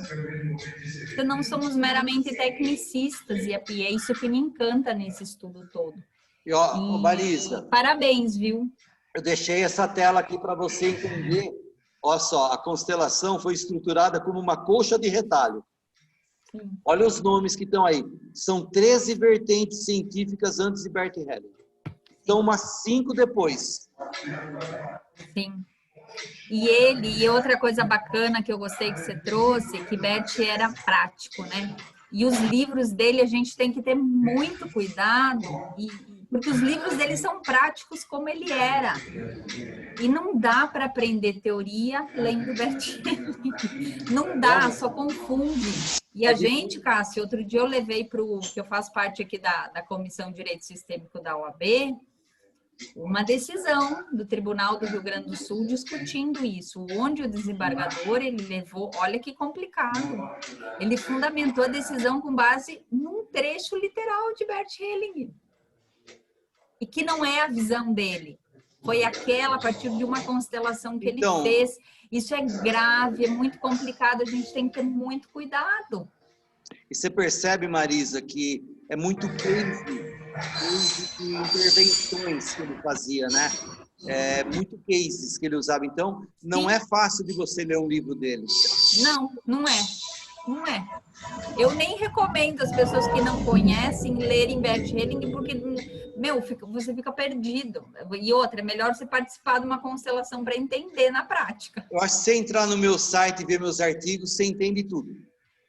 Porque não somos meramente tecnicistas e é isso que me encanta nesse estudo todo. E, ó, Marisa, parabéns, viu? eu deixei essa tela aqui para você entender. Olha só, a constelação foi estruturada como uma colcha de retalho. Sim. Olha os nomes que estão aí. São 13 vertentes científicas antes de Bert Helling. São umas 5 depois. Sim. E outra coisa bacana que eu gostei que você trouxe, que Bert era prático, né? E os livros dele a gente tem que ter muito cuidado, porque os livros dele são práticos como ele era. E não dá para aprender teoria lendo Bert Helling. Não dá, só confunde. E a gente, Cássio, outro dia eu levei para o... que eu faço parte aqui da Comissão de Direito Sistêmico da OAB, uma decisão do Tribunal do Rio Grande do Sul discutindo isso, onde o desembargador, ele levou, olha que complicado, ele fundamentou a decisão com base num trecho literal de Bert Helling, e que não é a visão dele, foi aquela a partir de uma constelação que ele fez. Isso é grave, é muito complicado, a gente tem que ter muito cuidado. E você percebe, Marisa, que é muito case de intervenções que ele fazia, né? Muito cases que ele usava. Então, não Sim. é fácil de você ler um livro dele. Não, não é. Não é. Eu nem recomendo as pessoas que não conhecem lerem Bert Helling, porque, você fica perdido. E outra, é melhor você participar de uma constelação para entender na prática. Eu acho que se você entrar no meu site e ver meus artigos, você entende tudo.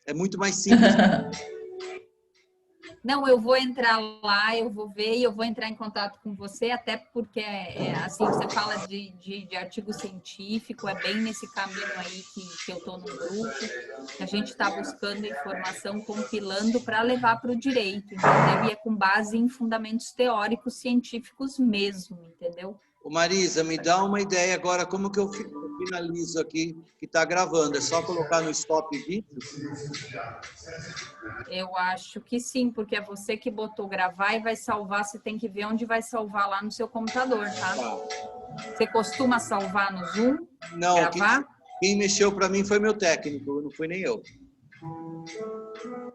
É muito mais simples. Não, eu vou entrar lá, eu vou ver e eu vou entrar em contato com você, até porque, assim, você fala de artigo científico, é bem nesse caminho aí que eu estou no grupo, que a gente está buscando informação, compilando para levar para o direito, entendeu? E é com base em fundamentos teóricos científicos mesmo, entendeu? Ô Marisa, me dá uma ideia agora, como que eu finalizo aqui, que está gravando? É só colocar no stop vídeo? Eu acho que sim, porque é você que botou gravar e vai salvar, você tem que ver onde vai salvar lá no seu computador, tá? Você costuma salvar no Zoom? Não, gravar? Quem mexeu para mim foi meu técnico, não foi nem eu.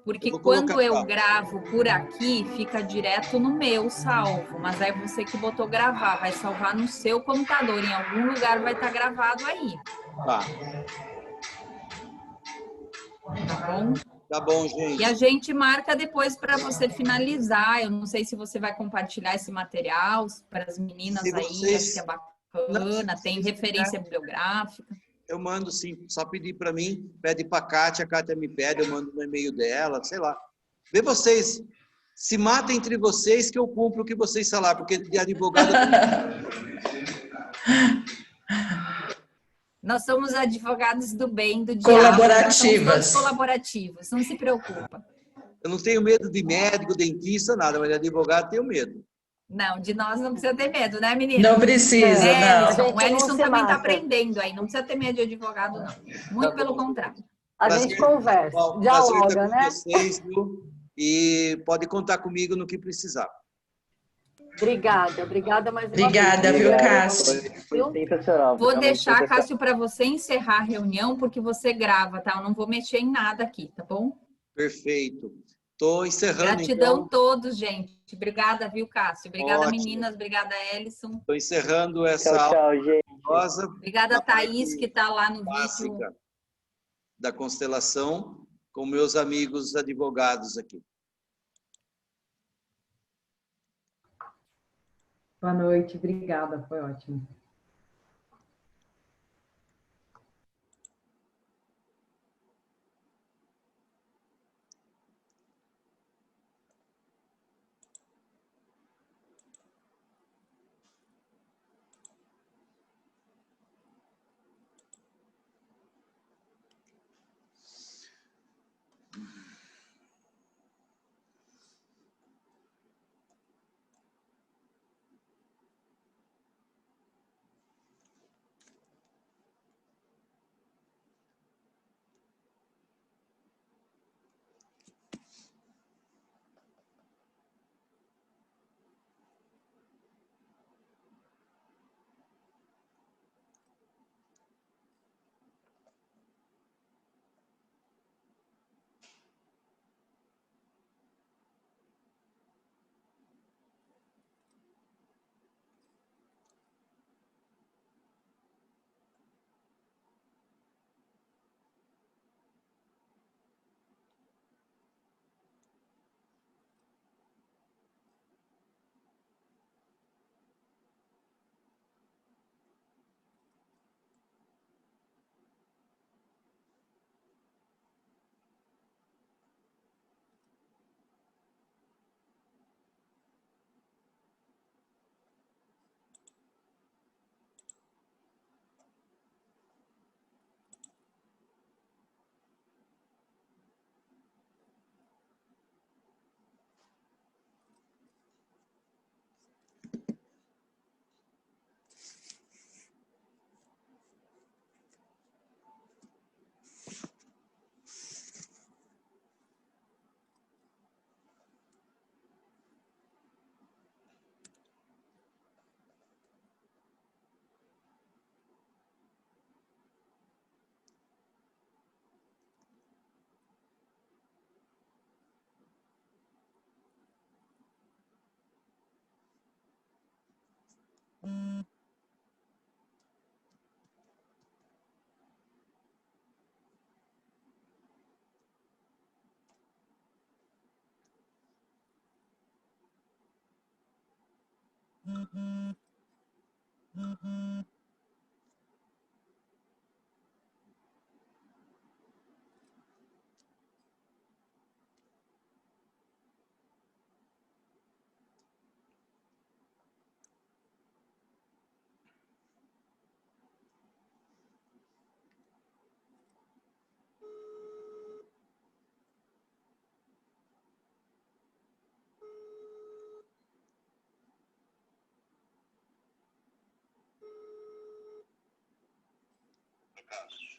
Porque quando eu gravo por aqui, fica direto no meu salvo, mas aí você que botou gravar, vai salvar no seu computador, em algum lugar vai estar gravado aí. Tá. tá bom? Tá bom, gente. E a gente marca depois para você finalizar. Eu não sei se você vai compartilhar esse material para as meninas Se aí, vocês- acho que é Não, bacana, se tem vocês referência bibliográfica. Eu mando sim, só pedir para mim, pede para a Kátia me pede, eu mando no e-mail dela, sei lá. Vê vocês, se mata entre vocês que eu cumpro o que vocês falaram, porque de advogado... Nós somos advogados do bem, do diabo. Colaborativas. Nós somos todos colaborativos, não se preocupa. Eu não tenho medo de médico, dentista, nada, mas de advogado tenho medo. Não, de nós não precisa ter medo, né, menina? Não precisa, Ellison, não. o Ellison não se também está mata. aprendendo aí, não precisa ter medo de advogado, não. Muito pelo contrário. A Prazer, gente conversa, Prazer dialoga, estar com né? vocês, viu? E pode contar comigo no que precisar. Obrigada mais uma Obrigada, vez. viu, Cássio? Foi sensacional. Vou realmente deixar, sensacional. Cássio, para você encerrar a reunião, porque você grava, tá? Eu não vou mexer em nada aqui, tá bom? Perfeito. Estou encerrando, Gratidão a então. todos, gente. Obrigada, viu, Cássio? Obrigada, Ótimo. meninas. Obrigada, Ellison. Estou encerrando essa Tchau, aula tchau, gente. rosa Obrigada, Thaís, que está lá no vídeo. básica da constelação com meus amigos advogados aqui. Boa noite, obrigada, foi ótimo.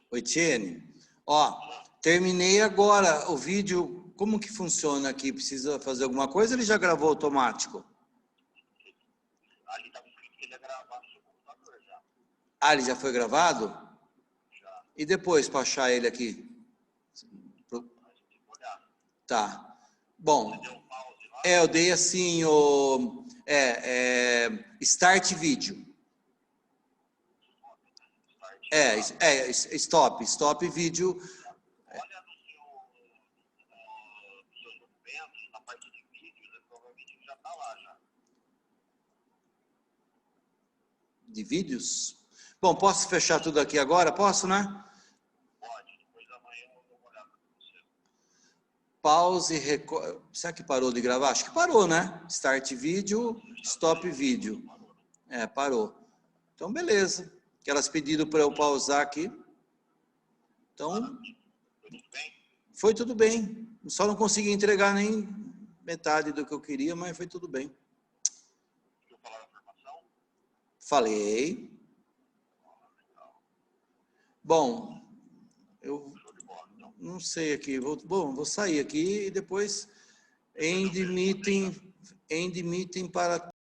Oi, Tiene. Ó, terminei agora o vídeo. Como que funciona aqui? Precisa fazer alguma coisa ou ele já gravou automático? Ah, ele já foi gravado? E depois para achar ele aqui? Tá. Bom, eu dei assim o... Start vídeo. Stop vídeo. De vídeos? Bom, posso fechar tudo aqui agora? Posso, né? Pause, será que parou de gravar? Acho que parou, né? Start vídeo, stop vídeo. Parou. Então, beleza. Que elas pediram para eu pausar aqui. Então, foi tudo bem. Só não consegui entregar nem metade do que eu queria, mas foi tudo bem. Falei. Bom, eu não sei aqui. Vou sair aqui e depois end meeting para